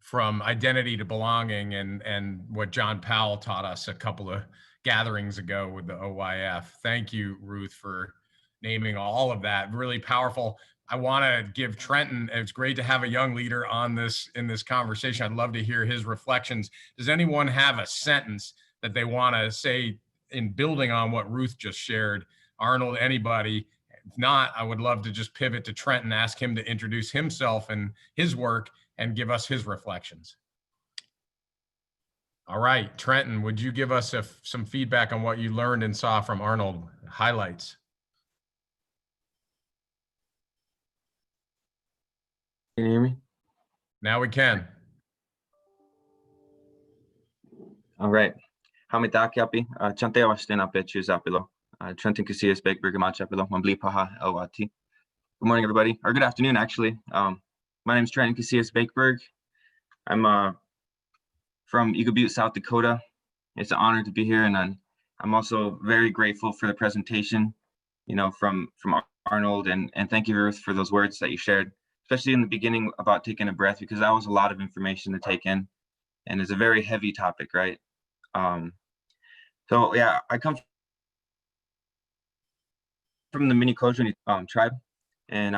from identity to belonging, and what John Powell taught us a couple of gatherings ago with the OYF. Thank you, Ruth, for naming all of that. Really powerful. I want to give Trenton, it's great to have a young leader in this conversation. I'd love to hear his reflections. Does anyone have a sentence that they want to say in building on what Ruth just shared Arnold, anybody. If not, I would love to just pivot to Trent and ask him to introduce himself and his work and give us his reflections. All right, Trenton, would you give us some feedback on what you learned and saw from Arnold? Highlights. Can you hear me? Now we can. All right. Hami takiapi, chante wastin ape chuzapilo. Trenton Casillas Bakeberg Machapilo, Mambli Paha Elwati. Good morning, everybody, or good afternoon, actually. My name is Trenton Casillas Bakeberg. I'm from Eagle Butte, South Dakota. It's an honor to be here, and I'm also very grateful for the presentation, from Arnold, and thank you, Ruth, for those words that you shared, especially in the beginning about taking a breath, because that was a lot of information to take in, and it's a very heavy topic, right? So yeah, I come from the Mini Kojuni tribe, and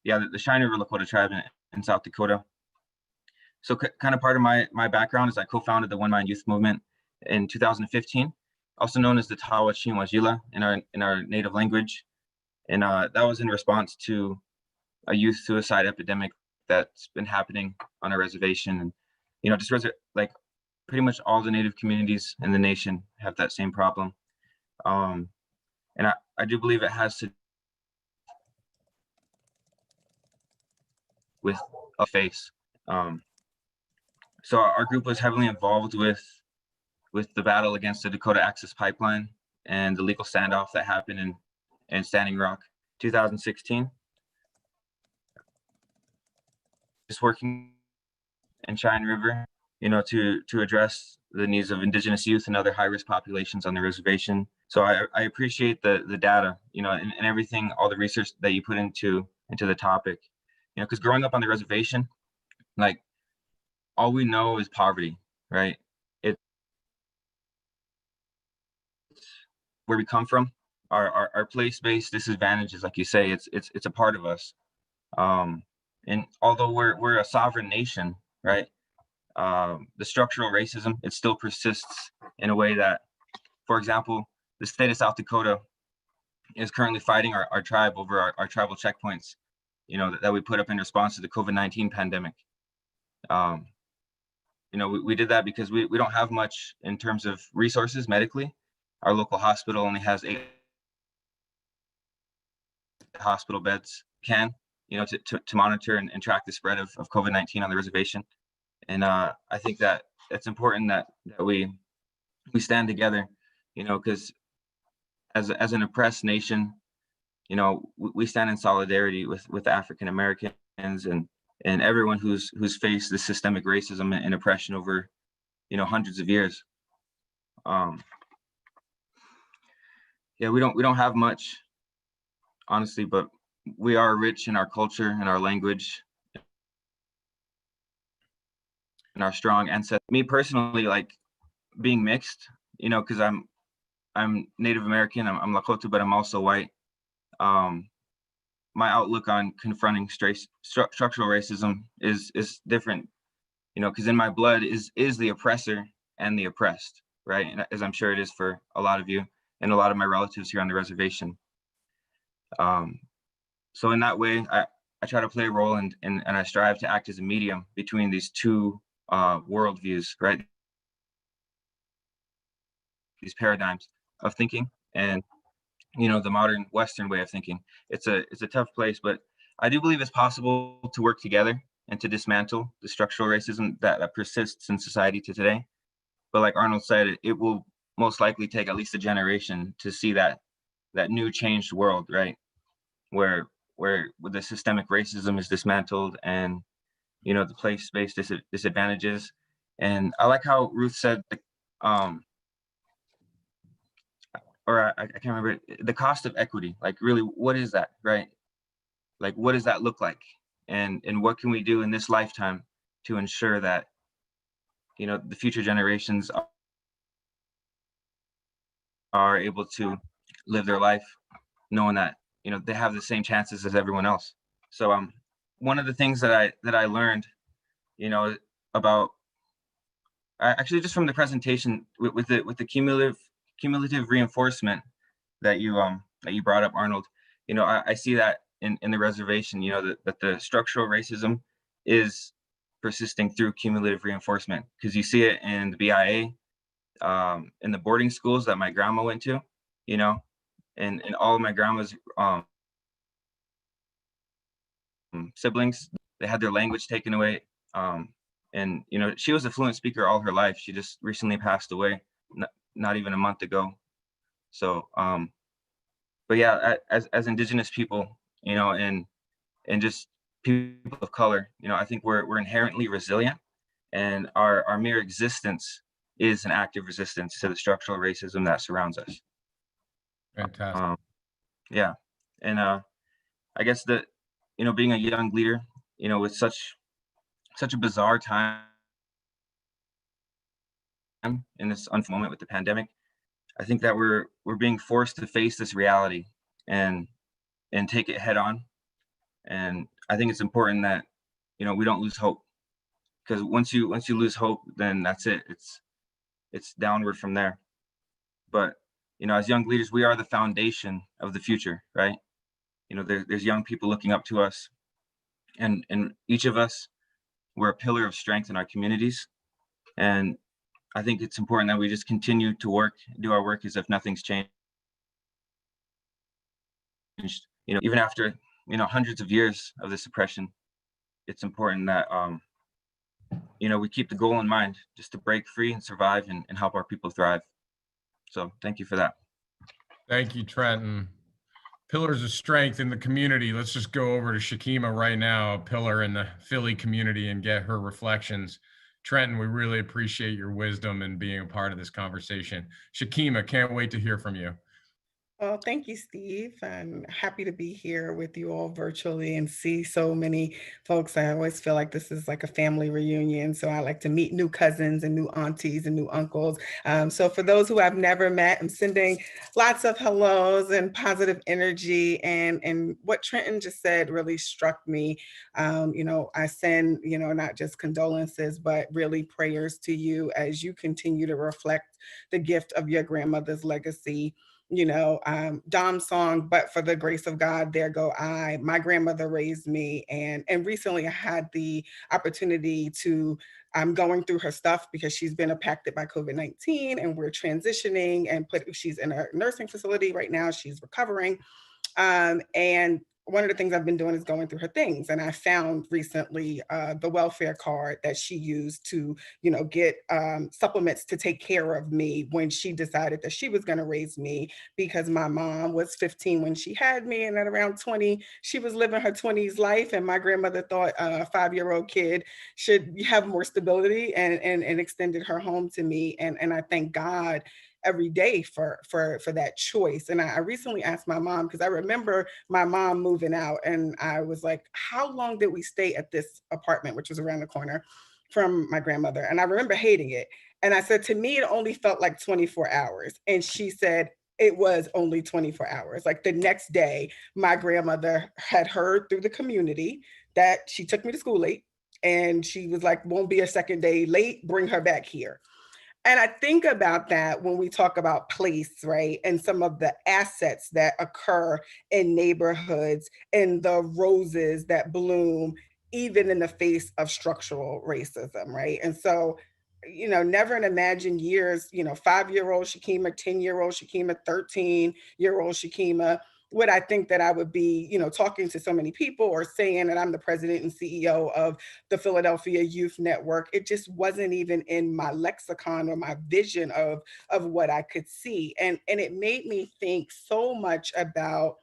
yeah, the Cheyenne River Lakota tribe in South Dakota. So kind of part of my background is I co-founded the One Mind Youth Movement in 2015, also known as the Tawa Chinwajila in our native language, and that was in response to a youth suicide epidemic that's been happening on our reservation, and just like pretty much all the native communities in the nation have that same problem, and I do believe it has to with a face. So our group was heavily involved with the battle against the Dakota Access Pipeline and the legal standoff that happened in Standing Rock, 2016. Just working in Cheyenne River, to address the needs of Indigenous youth and other high-risk populations on the reservation. So I appreciate the data, and everything, all the research that you put into the topic, because growing up on the reservation, like, all we know is poverty, right? It's where we come from, our place-based disadvantages, like you say, it's a part of us. And although we're a sovereign nation, right? The structural racism, it still persists in a way that, for example, the state of South Dakota is currently fighting our tribe over our tribal checkpoints, that we put up in response to the COVID-19 pandemic. We did that because we don't have much in terms of resources medically. Our local hospital only has 8 hospital beds, to monitor and track the spread of COVID-19 on the reservation. And I think that it's important that we stand together, because as an oppressed nation, we stand in solidarity with African Americans and everyone who's faced this systemic racism and oppression over, hundreds of years. Yeah, we don't have much, honestly, but we are rich in our culture and our language and our strong ancestors. Me personally, like being mixed, because I'm Native American, I'm Lakota, but I'm also white. My outlook on confronting structural racism is different, because in my blood is the oppressor and the oppressed, right? And as I'm sure it is for a lot of you and a lot of my relatives here on the reservation. So in that way, I try to play a role and I strive to act as a medium between these two worldviews, right? These paradigms of thinking and the modern Western way of thinking. It's a tough place, but I do believe it's possible to work together and to dismantle the structural racism that persists in society to today. But like Arnold said, it will most likely take at least a generation to see that new changed world, right? Where the systemic racism is dismantled and the place-based disadvantages. And I like how Ruth said or I can't remember, the cost of equity. Like, really, what is that, right? Like, what does that look like? And what can we do in this lifetime to ensure that, the future generations are able to live their life knowing that, they have the same chances as everyone else. So one of the things that I learned, about actually just from the presentation with the cumulative reinforcement that you that you brought up, Arnold, you know, I see that in the reservation, you know, that the structural racism is persisting through cumulative reinforcement, because you see it in the BIA, in the boarding schools that my grandma went to, you know, and all of my grandma's siblings, they had their language taken away. And, you know, she was a fluent speaker all her life. She just recently passed away, not even a month ago. So, but yeah, as Indigenous people, you know, and just people of color, you know, I think we're inherently resilient, and our mere existence is an active resistance to the structural racism that surrounds us. Fantastic. Yeah, and I guess that, you know, being a young leader, you know, with such a bizarre time in this unfortunate moment with the pandemic, I think that we're being forced to face this reality and take it head on. And I think it's important that, you know, we don't lose hope, because once you lose hope, then that's it. It's downward from there. But, you know, as young leaders, we are the foundation of the future, right? You know, there's young people looking up to us, and each of us, we're a pillar of strength in our communities. And I think it's important that we just continue to do our work as if nothing's changed. You know, even after, you know, hundreds of years of this oppression, it's important that, you know, we keep the goal in mind, just to break free and survive and help our people thrive. So thank you for that. Thank you, Trenton. Pillars of strength in the community. Let's just go over to Shakima right now, a pillar in the Philly community, and get her reflections. Trenton, we really appreciate your wisdom and being a part of this conversation. Shakima, can't wait to hear from you. Well, thank you, Steve. I'm happy to be here with you all virtually and see so many folks. I always feel like this is like a family reunion. So I like to meet new cousins and new aunties and new uncles. So for those who I've never met, I'm sending lots of hellos and positive energy. And what Trenton just said really struck me. You know, I send, you know, not just condolences, but really prayers to you as you continue to reflect the gift of your grandmother's legacy. You know, Dom's song, "But for the Grace of God, There Go I." My grandmother raised me, and recently I had the opportunity to, I'm going through her stuff because she's been impacted by COVID-19, and we're transitioning and she's in a nursing facility right now. She's recovering. And one of the things I've been doing is going through her things. And I found recently the welfare card that she used to, you know, get supplements to take care of me when she decided that she was going to raise me, because my mom was 15 when she had me. And at around 20, she was living her 20s life. And my grandmother thought a 5-year-old kid should have more stability, and extended her home to me. And I thank God every day for that choice. And I recently asked my mom, because I remember my mom moving out, and I was like, how long did we stay at this apartment, which was around the corner from my grandmother? And I remember hating it. And I said, to me, it only felt like 24 hours. And she said, it was only 24 hours. Like the next day, my grandmother had heard through the community that she took me to school late. And she was like, won't be a second day late, bring her back here. And I think about that when we talk about place, right? And some of the assets that occur in neighborhoods and the roses that bloom, even in the face of structural racism, right? And so, you know, never in imagined years, you know, 5-year-old Shakima, 10-year-old Shakima, 13-year-old Shakima, would I think that I would be, you know, talking to so many people or saying that I'm the president and CEO of the Philadelphia Youth Network. It just wasn't even in my lexicon or my vision of what I could see. And it made me think so much about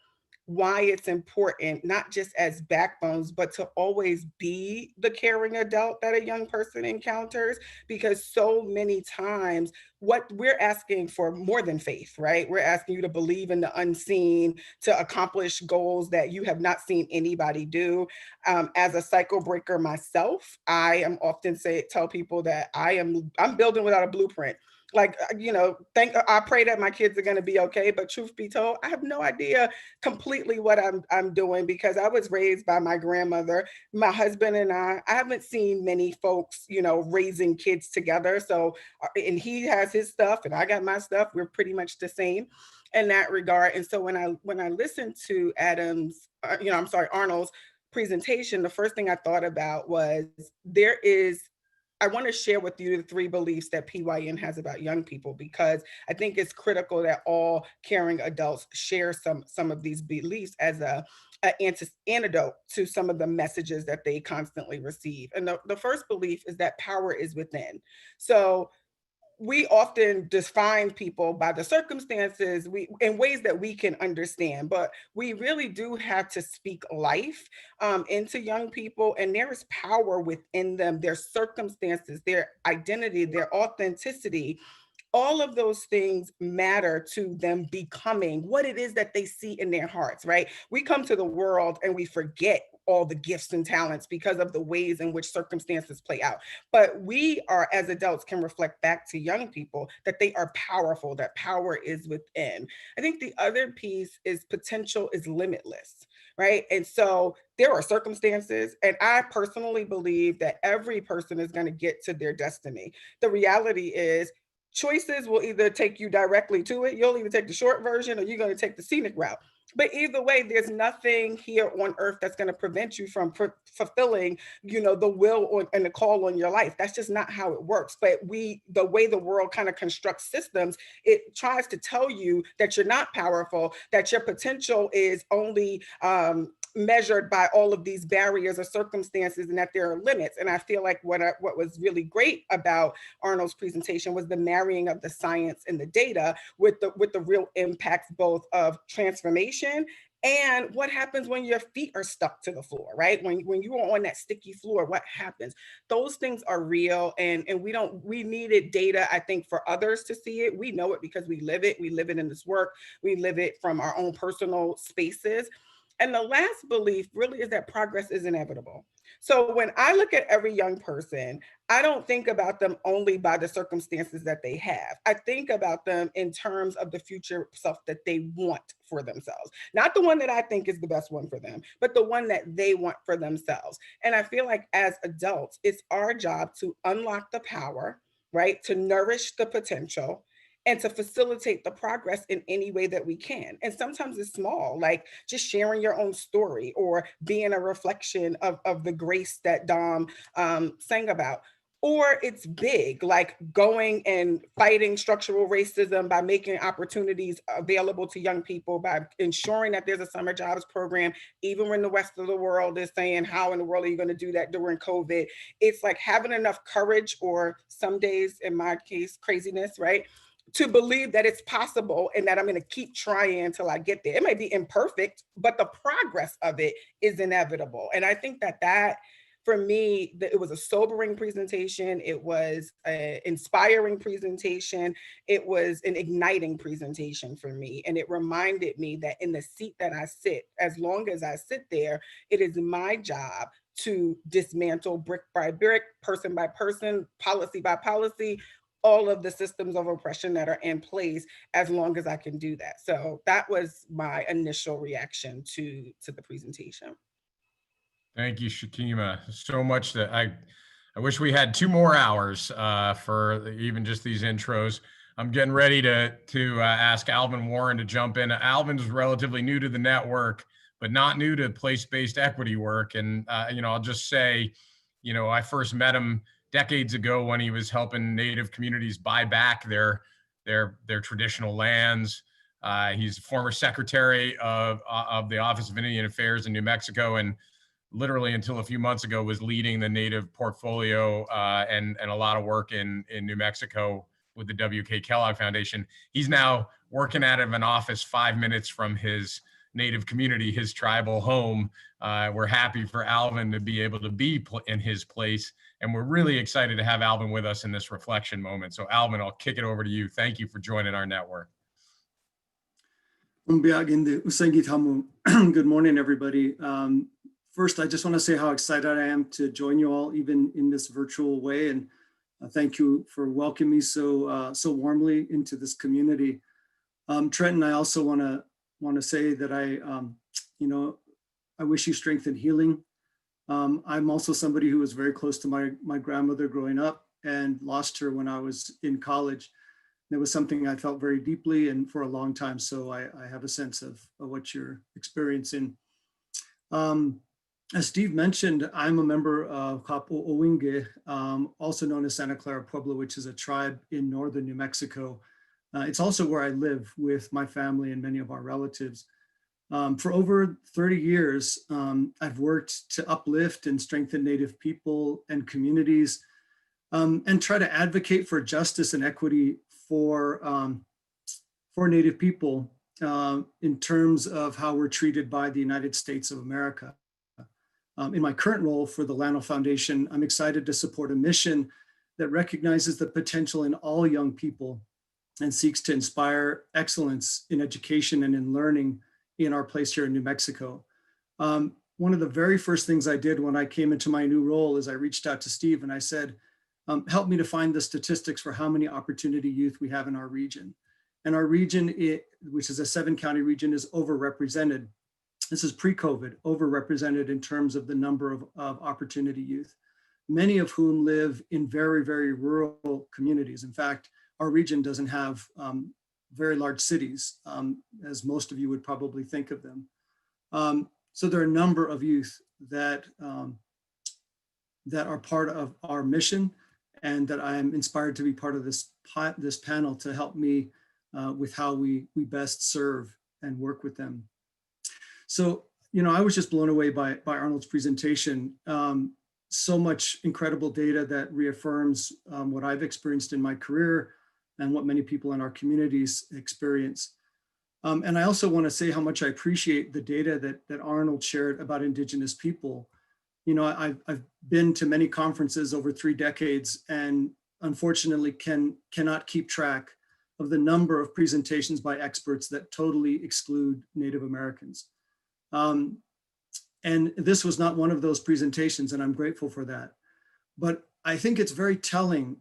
why it's important, not just as backbones, but to always be the caring adult that a young person encounters. Because so many times, what we're asking for more than faith, right? We're asking you to believe in the unseen, to accomplish goals that you have not seen anybody do. As a cycle breaker myself, I am often tell people that I'm building without a blueprint. Like, you know, I pray that my kids are going to be okay, but truth be told, I have no idea completely what I'm doing, because I was raised by my grandmother. My husband and I haven't seen many folks, you know, raising kids together. So, and he has his stuff and I got my stuff. We're pretty much the same. in that regard. And so when I listened to Arnold's presentation, the first thing I thought about was I want to share with you the 3 beliefs that PYN has about young people, because I think it's critical that all caring adults share some of these beliefs as an antidote to some of the messages that they constantly receive. And the first belief is that power is within. So we often define people by the circumstances in ways that we can understand, but we really do have to speak life into young people, and there is power within them, their circumstances, their identity, their authenticity. All of those things matter to them becoming what it is that they see in their hearts, right? We come to the world and we forget all the gifts and talents because of the ways in which circumstances play out. But we are, as adults, can reflect back to young people that they are powerful, that power is within. I think the other piece is potential is limitless, right? And so there are circumstances, and I personally believe that every person is going to get to their destiny. The reality is, choices will either take you directly to it. You'll either take the short version or you're going to take the scenic route. But either way, there's nothing here on earth that's going to prevent you from fulfilling, the will and the call on your life. That's just not how it works. But the way the world kind of constructs systems, it tries to tell you that you're not powerful, that your potential is only measured by all of these barriers or circumstances, and that there are limits. And I feel like what was really great about Arnold's presentation was the marrying of the science and the data with the real impacts both of transformation and what happens when your feet are stuck to the floor, right? When you are on that sticky floor, what happens? Those things are real, and we needed data, I think, for others to see it. We know it because we live it. We live it in this work. We live it from our own personal spaces. And the last belief really is that progress is inevitable. So when I look at every young person, I don't think about them only by the circumstances that they have. I think about them in terms of the future self that they want for themselves. Not the one that I think is the best one for them, but the one that they want for themselves. And I feel like as adults, it's our job to unlock the power, right? To nourish the potential, and to facilitate the progress in any way that we can. And sometimes it's small, like just sharing your own story or being a reflection of the grace that Dom sang about. Or it's big, like going and fighting structural racism by making opportunities available to young people, by ensuring that there's a summer jobs program, even when the rest of the world is saying, how in the world are you going to do that during COVID? It's like having enough courage, or some days, in my case, craziness, right? To believe that it's possible and that I'm going to keep trying until I get there. It may be imperfect, but the progress of it is inevitable. And I think that for me, it was a sobering presentation. It was an inspiring presentation. It was an igniting presentation for me. And it reminded me that in the seat that I sit, as long as I sit there, it is my job to dismantle brick by brick, person by person, policy by policy, all of the systems of oppression that are in place, as long as I can do that. So that was my initial reaction to the presentation. Thank you, Shakima. So much that I wish we had 2 more hours for even just these intros. I'm getting ready to ask Alvin Warren to jump in. Alvin's relatively new to the network, but not new to place-based equity work. And I'll just say, I first met him decades ago when he was helping Native communities buy back their traditional lands. He's former secretary of the Office of Indian Affairs in New Mexico, and literally until a few months ago was leading the Native portfolio and a lot of work in New Mexico with the W.K. Kellogg Foundation. He's now working out of an office 5 minutes from his Native community, his tribal home. We're happy for Alvin to be able to be in his place. And we're really excited to have Alvin with us in this reflection moment. So Alvin, I'll kick it over to you. Thank you for joining our network. Good morning, everybody. First, I just want to say how excited I am to join you all, even in this virtual way. And thank you for welcoming me so warmly into this community. Trenton, I also want to say that I wish you strength and healing. I'm also somebody who was very close to my grandmother growing up and lost her when I was in college. It was something I felt very deeply and for a long time. So I have a sense of what you're experiencing. As Steve mentioned, I'm a member of Kapo Owinge, also known as Santa Clara Pueblo, which is a tribe in northern New Mexico. It's also where I live with my family and many of our relatives. For over 30 years, I've worked to uplift and strengthen Native people and communities, and try to advocate for justice and equity for Native people in terms of how we're treated by the United States of America. In my current role for the Llano Foundation, I'm excited to support a mission that recognizes the potential in all young people and seeks to inspire excellence in education and in learning in our place here in New Mexico. One of the very first things I did when I came into my new role is I reached out to Steve and I said, help me to find the statistics for how many opportunity youth we have in our region. And our region, which is a 7-county region, is overrepresented. This is pre-COVID, overrepresented in terms of the number of opportunity youth, many of whom live in very, very rural communities. In fact, our region doesn't have very large cities, as most of you would probably think of them. So there are a number of youth that are part of our mission, and that I am inspired to be part of this panel to help me with how we best serve and work with them. So, I was just blown away by Arnold's presentation. So much incredible data that reaffirms what I've experienced in my career and what many people in our communities experience. And I also want to say how much I appreciate the data that Arnold shared about Indigenous people. I've been to many conferences over 3 decades and unfortunately cannot keep track of the number of presentations by experts that totally exclude Native Americans. And this was not one of those presentations, and I'm grateful for that. But I think it's very telling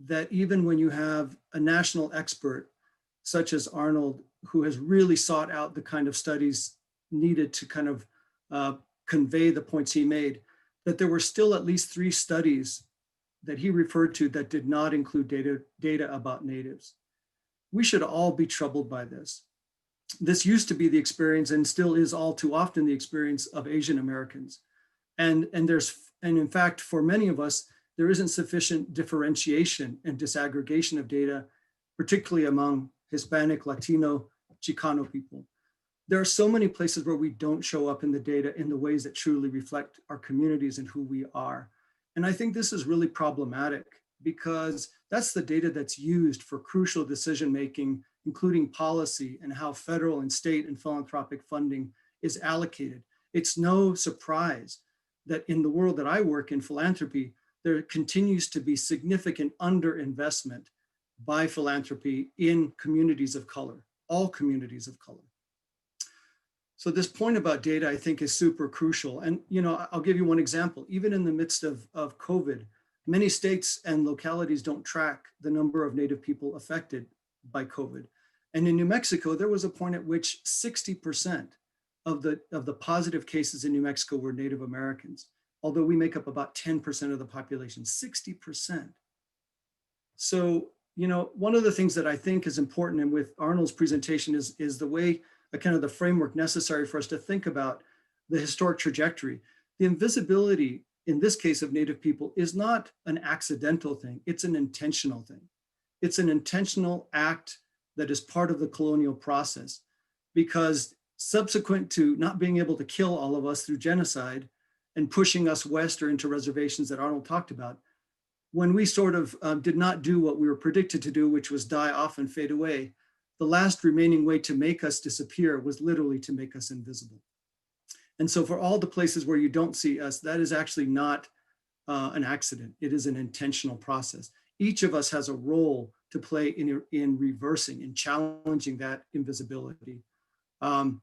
that even when you have a national expert such as Arnold, who has really sought out the kind of studies needed to kind of convey the points he made, that there were still at least 3 studies that he referred to that did not include data about Natives. We should all be troubled by this. This used to be the experience, and still is all too often the experience, of Asian Americans. And in fact, for many of us, there isn't sufficient differentiation and disaggregation of data, particularly among Hispanic, Latino, Chicano people. There are so many places where we don't show up in the data in the ways that truly reflect our communities and who we are. And I think this is really problematic, because that's the data that's used for crucial decision-making, including policy and how federal and state and philanthropic funding is allocated. It's no surprise that in the world that I work in, philanthropy, there continues to be significant underinvestment by philanthropy in communities of color, all communities of color. So this point about data, I think, is super crucial. And I'll give you one example. Even in the midst of COVID, many states and localities don't track the number of Native people affected by COVID. And in New Mexico, there was a point at which 60% of the positive cases in New Mexico were Native Americans, although we make up about 10% of the population, 60%. So, one of the things that I think is important, and with Arnold's presentation, is the way, kind of the framework necessary for us to think about the historic trajectory. The invisibility, in this case of Native people, is not an accidental thing, it's an intentional thing. It's an intentional act that is part of the colonial process, because subsequent to not being able to kill all of us through genocide and pushing us west or into reservations that Arnold talked about, when we sort of did not do what we were predicted to do, which was die off and fade away, the last remaining way to make us disappear was literally to make us invisible. And so for all the places where you don't see us, that is actually not an accident. It is an intentional process. Each of us has a role to play in reversing and challenging that invisibility. And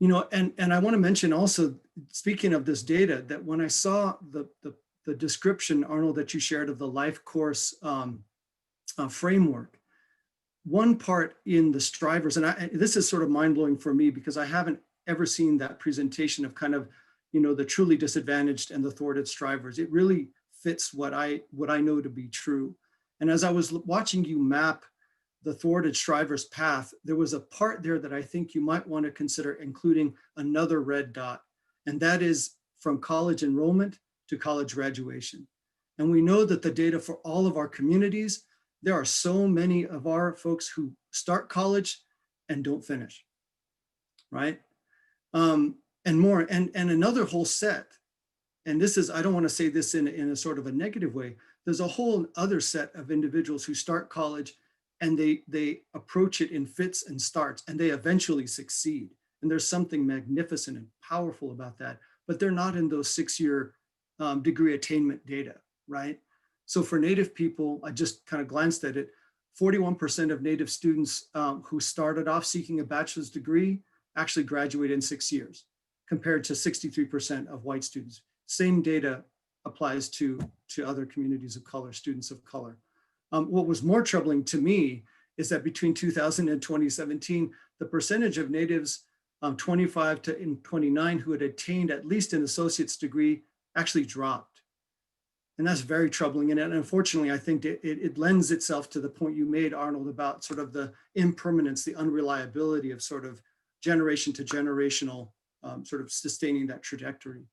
I want to mention also, speaking of this data, that when I saw the description, Arnold, that you shared of the life course framework, one part in the strivers, and this is sort of mind-blowing for me, because I haven't ever seen that presentation of kind of, the truly disadvantaged and the thwarted strivers. It really fits what I know to be true. And as I was watching you map the thwarted striver's path, there was a part there that I think you might want to consider including another red dot, and that is from college enrollment to college graduation. And we know that the data for all of our communities, there are so many of our folks who start college and don't finish, right? And more, and another whole set, and this is, I don't want to say this in a sort of a negative way, there's a whole other set of individuals who start college and they approach it in fits and starts, and they eventually succeed. And there's something magnificent and powerful about that, but they're not in those 6-year degree attainment data, right? So for Native people, I just kind of glanced at it, 41% of Native students who started off seeking a bachelor's degree actually graduated in 6 years, compared to 63% of white students. Same data applies to other communities of color, students of color. What was more troubling to me is that between 2000 and 2017, the percentage of Natives 25 to 29 who had attained at least an associate's degree actually dropped. And that's very troubling. And unfortunately, I think it lends itself to the point you made, Arnold, about sort of the impermanence, the unreliability of sort of generation to generational sort of sustaining that trajectory.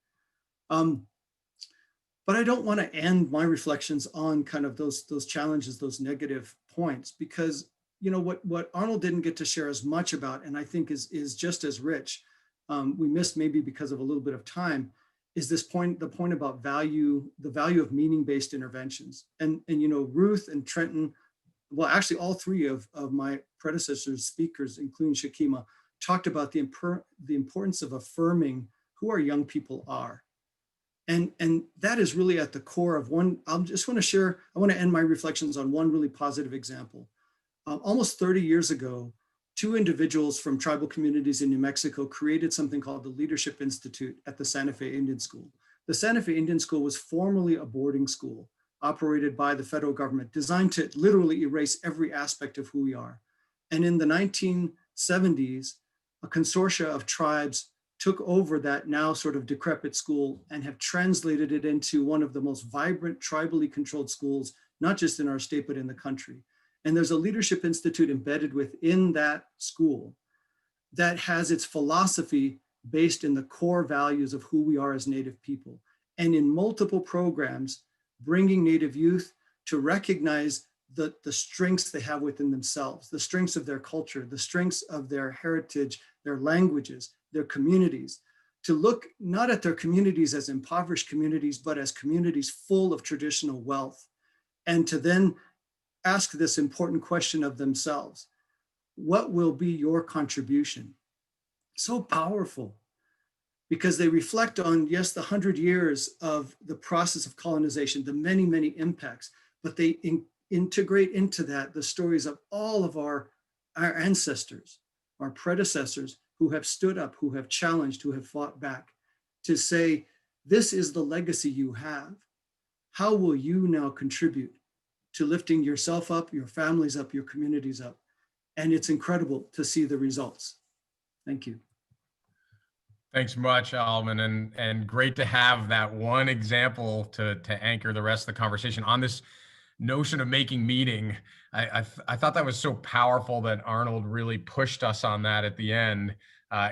But I don't want to end my reflections on kind of those challenges, those negative points, because you know what Arnold didn't get to share as much about, and I think is just as rich, we missed maybe because of a little bit of time, is this point, the point about value, the value of meaning-based interventions. And you know, Ruth and Trenton, well, actually all three of my predecessors speakers, including Shakima, talked about the importance of affirming who our young people are. And that is really at the core of one, I just want to share, I want to end my reflections on one really positive example. Almost 30 years ago, two individuals from tribal communities in New Mexico created something called the Leadership Institute at the Santa Fe Indian School. The Santa Fe Indian School was formerly a boarding school operated by the federal government, designed to literally erase every aspect of who we are. And in the 1970s, a consortia of tribes took over that now sort of decrepit school and have translated it into one of the most vibrant tribally controlled schools, not just in our state, but in the country. And there's a leadership institute embedded within that school that has its philosophy based in the core values of who we are as Native people. And in multiple programs, bringing Native youth to recognize the strengths they have within themselves, the strengths of their culture, the strengths of their heritage, their languages, their communities, to look not at their communities as impoverished communities, but as communities full of traditional wealth, and to then ask this important question of themselves: what will be your contribution? So powerful, because they reflect on, yes, the 100 years of the process of colonization, the many, many impacts, but they integrate into that the stories of all of our ancestors, our predecessors, who have stood up, who have challenged, who have fought back, to say, this is the legacy you have. How will you now contribute to lifting yourself up, your families up, your communities up? And it's incredible to see the results. Thank you. Thanks much, Alvin, and great to have that one example to anchor the rest of the conversation on this notion of making meaning. I thought that was so powerful that Arnold really pushed us on that at the end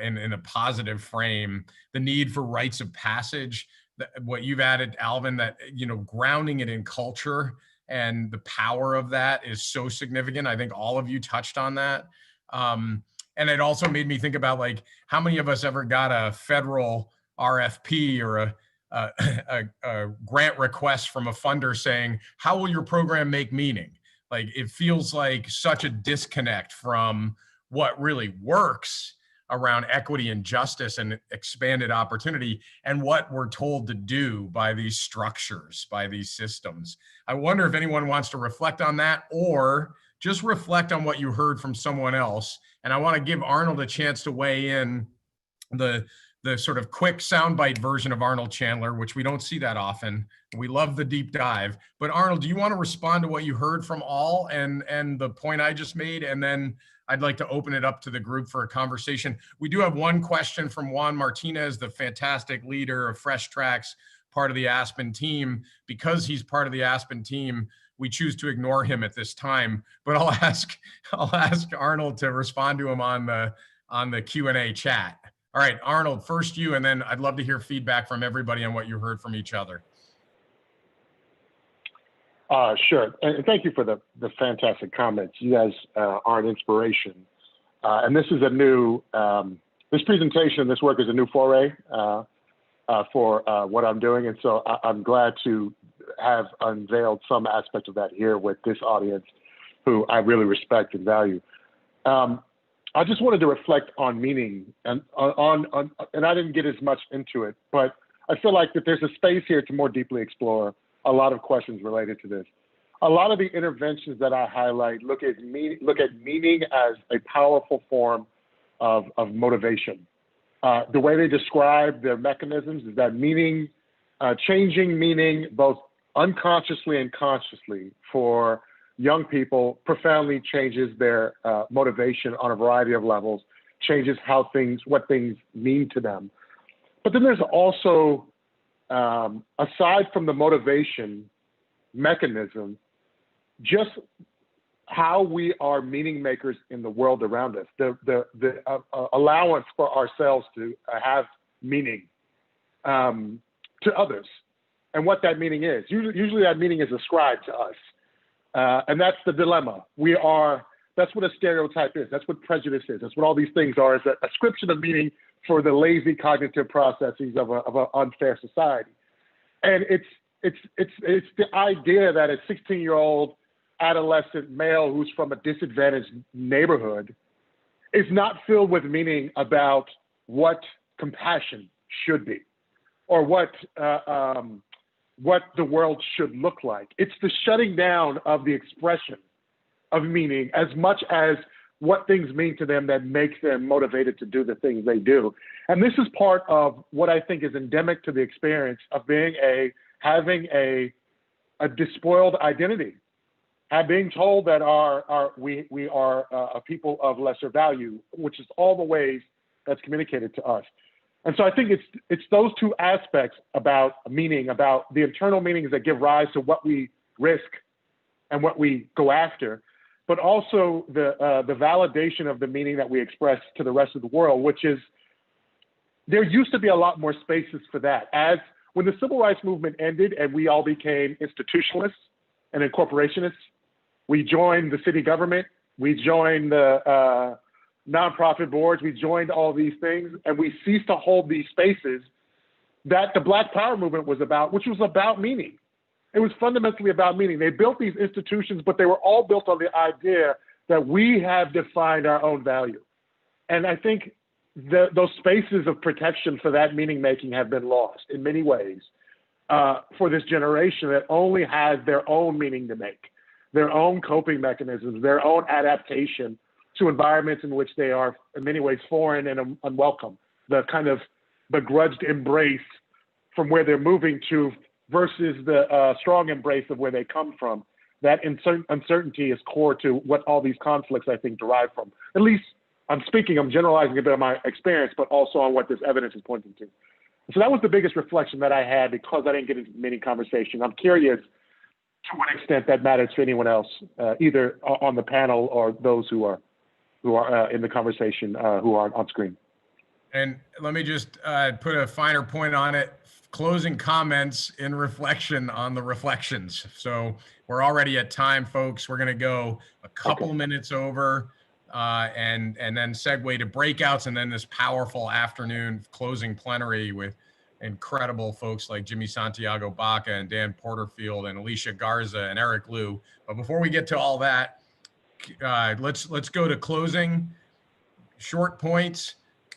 in a positive frame. The need for rites of passage, what you've added, Alvin, that, you know, grounding it in culture and the power of that is so significant. I think all of you touched on that. And it also made me think about, like, how many of us ever got a federal RFP or a grant request from a funder saying, how will your program make meaning? Like, it feels like such a disconnect from what really works around equity and justice and expanded opportunity and what we're told to do by these structures, by these systems. I wonder if anyone wants to reflect on that, or just reflect on what you heard from someone else. And I want to give Arnold a chance to weigh in. The sort of quick soundbite version of Arnold Chandler, which we don't see that often. We love the deep dive. But Arnold, do you want to respond to what you heard from all and the point I just made? And then I'd like to open it up to the group for a conversation. We do have one question from Juan Martinez, the fantastic leader of Fresh Tracks, part of the Aspen team. Because he's part of the Aspen team, we choose to ignore him at this time, but I'll ask Arnold to respond to him on the Q&A chat. All right, Arnold, first you, and then I'd love to hear feedback from everybody on what you heard from each other. Sure, and thank you for the fantastic comments. You guys are an inspiration. And this is a new, this presentation, this work is a new foray for what I'm doing. And so I'm glad to have unveiled some aspect of that here with this audience who I really respect and value. I just wanted to reflect on meaning and and I didn't get as much into it, but I feel like that there's a space here to more deeply explore a lot of questions related to this. A lot of the interventions that I highlight look at meaning as a powerful form of motivation. The way they describe their mechanisms is that meaning, changing meaning both unconsciously and consciously for young people profoundly changes their motivation on a variety of levels, changes what things mean to them. But then there's also, aside from the motivation mechanism, just how we are meaning makers in the world around us, the allowance for ourselves to have meaning to others, and what that meaning is. Usually that meaning is ascribed to us. And that's the dilemma. That's what a stereotype is. That's what prejudice is. That's what all these things are, is a ascription of meaning for the lazy cognitive processes of an unfair society. And it's the idea that a 16-year-old adolescent male who's from a disadvantaged neighborhood is not filled with meaning about what compassion should be or what the world should look like. It's the shutting down of the expression of meaning as much as what things mean to them that makes them motivated to do the things they do. And this is part of what I think is endemic to the experience of having a despoiled identity, being told that we are a people of lesser value, which is all the ways that's communicated to us. And so I think it's those two aspects about meaning, about the internal meanings that give rise to what we risk and what we go after, but also the validation of the meaning that we express to the rest of the world, which is, there used to be a lot more spaces for that. As when the civil rights movement ended and we all became institutionalists and incorporationists, we joined the city government, we joined the nonprofit boards, we joined all these things, and we ceased to hold these spaces that the Black Power movement was about, which was about meaning. It was fundamentally about meaning. They built these institutions, but they were all built on the idea that we have defined our own value. And I think those spaces of protection for that meaning making have been lost in many ways for this generation that only has their own meaning to make, their own coping mechanisms, their own adaptation to environments in which they are in many ways foreign and unwelcome, the kind of begrudged embrace from where they're moving to versus the strong embrace of where they come from. That uncertainty is core to what all these conflicts, I think, derive from. At least I'm generalizing a bit of my experience, but also on what this evidence is pointing to. So that was the biggest reflection that I had because I didn't get into many conversations. I'm curious to what extent that matters to anyone else, either on the panel or those who are in the conversation who are on screen. And let me just put a finer point on it. Closing comments in reflection on the reflections. So we're already at time, folks. We're going to go a couple minutes over and then segue to breakouts, and then this powerful afternoon closing plenary with incredible folks like Jimmy Santiago Baca and Dan Porterfield and Alicia Garza and Eric Liu. But before we get to all that, let's go to closing. Short points.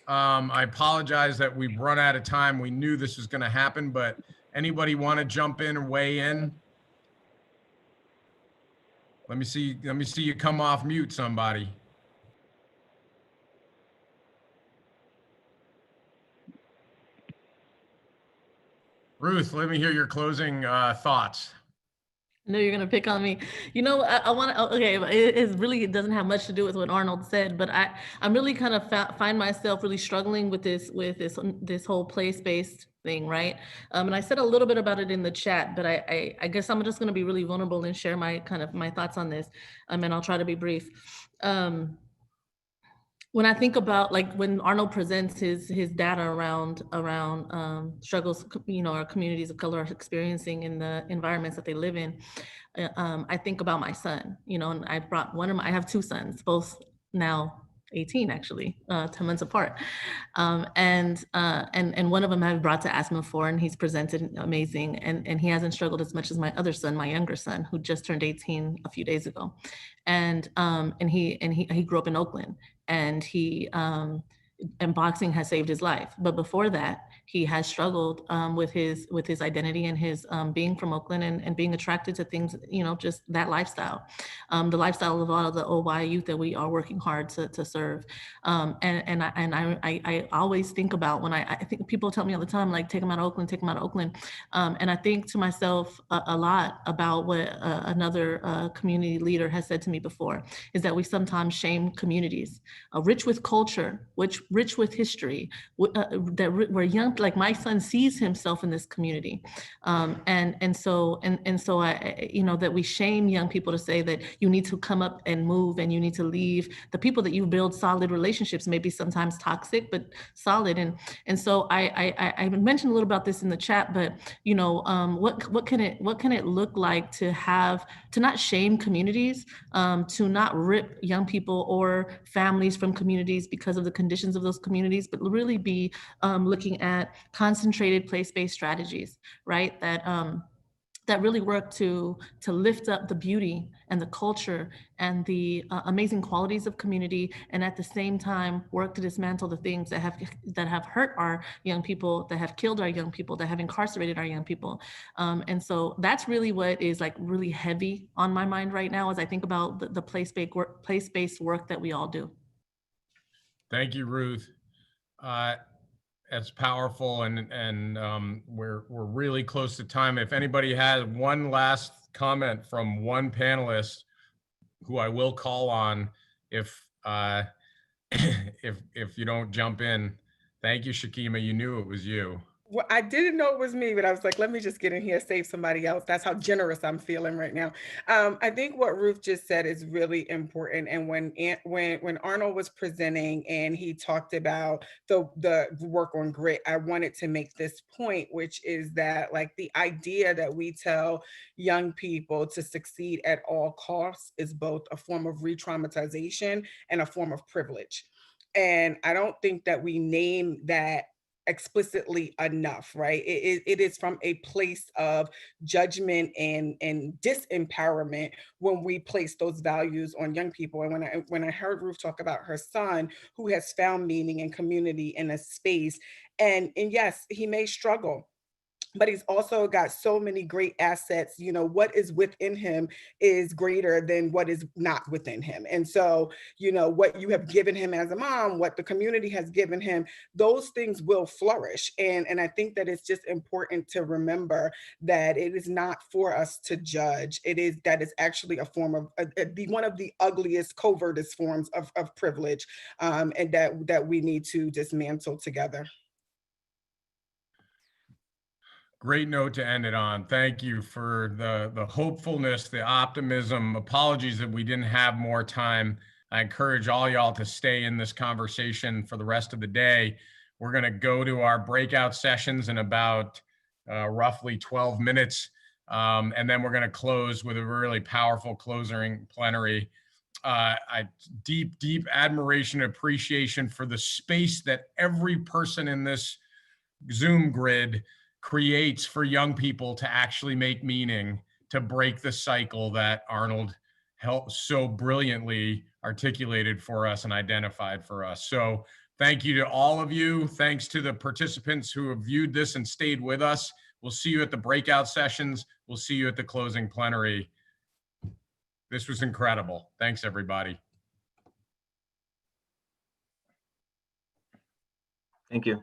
I apologize that we've run out of time. We knew this was going to happen, but anybody want to jump in and weigh in? Let me see you come off mute, somebody. Ruth, let me hear your closing thoughts. I know you're gonna pick on me. You know, I want to. Okay, but it really doesn't have much to do with what Arnold said, but I'm really kind of find myself really struggling with this whole place-based thing, right? And I said a little bit about it in the chat, but I guess I'm just gonna be really vulnerable and share my thoughts on this, and I'll try to be brief. When I think about like when Arnold presents his data around struggles, you know, our communities of color are experiencing in the environments that they live in, I think about my son, you know, and I brought I have two sons, both now 18 actually, 10 months apart. And one of them I've brought to asthma for, and he's presented amazing. And he hasn't struggled as much as my other son, my younger son, who just turned 18 a few days ago. And he grew up in Oakland, and and boxing has saved his life. But before that, he has struggled with his identity and his being from Oakland and being attracted to things, you know, just that lifestyle, the lifestyle of a lot of the OY youth that we are working hard to serve. I always think about when I think people tell me all the time, like, take them out of Oakland, take them out of Oakland. And I think to myself a lot about what another community leader has said to me before, is that we sometimes shame communities, rich with culture, rich with history, where young, like my son sees himself in this community. And so I, you know, that we shame young people to say that you need to come up and move and you need to leave the people that you build solid relationships, maybe sometimes toxic, but solid. And so I mentioned a little about this in the chat, but you know, what can it look like to not shame communities, to not rip young people or families from communities because of the conditions of those communities, but really be looking at concentrated place-based strategies, right? That really work to lift up the beauty and the culture and the amazing qualities of community, and at the same time work to dismantle the things that have hurt our young people, that have killed our young people, that have incarcerated our young people. And so that's really what is like really heavy on my mind right now as I think about the place-based work that we all do. Thank you, Ruth. That's powerful, and we're really close to time. If anybody has one last comment from one panelist, who I will call on if if you don't jump in. Thank you, Shakima. You knew it was you. Well, I didn't know it was me, but I was like, let me just get in here, save somebody else. That's how generous I'm feeling right now. I think what Ruth just said is really important. And when Arnold was presenting and he talked about the work on grit, I wanted to make this point, which is that like the idea that we tell young people to succeed at all costs is both a form of re-traumatization and a form of privilege. And I don't think that we name that explicitly enough, right? It is from a place of judgment and disempowerment when we place those values on young people. And when I heard Ruth talk about her son who has found meaning and community in a space, and yes, he may struggle, but he's also got so many great assets. You know, what is within him is greater than what is not within him. And so, you know, what you have given him as a mom, what the community has given him, those things will flourish. And I think that it's just important to remember that it is not for us to judge. That is actually a form of one of the ugliest, covertest forms of privilege, and that we need to dismantle together. Great note to end it on. Thank you for the hopefulness, the optimism. Apologies that we didn't have more time. I encourage all y'all to stay in this conversation for the rest of the day. We're going to go to our breakout sessions in about roughly 12 minutes. And then we're going to close with a really powerful closing plenary. Deep admiration and appreciation for the space that every person in this Zoom grid creates for young people to actually make meaning, to break the cycle that Arnold so brilliantly articulated for us and identified for us. So thank you to all of you. Thanks to the participants who have viewed this and stayed with us. We'll see you at the breakout sessions. We'll see you at the closing plenary. This was incredible. Thanks, everybody. Thank you.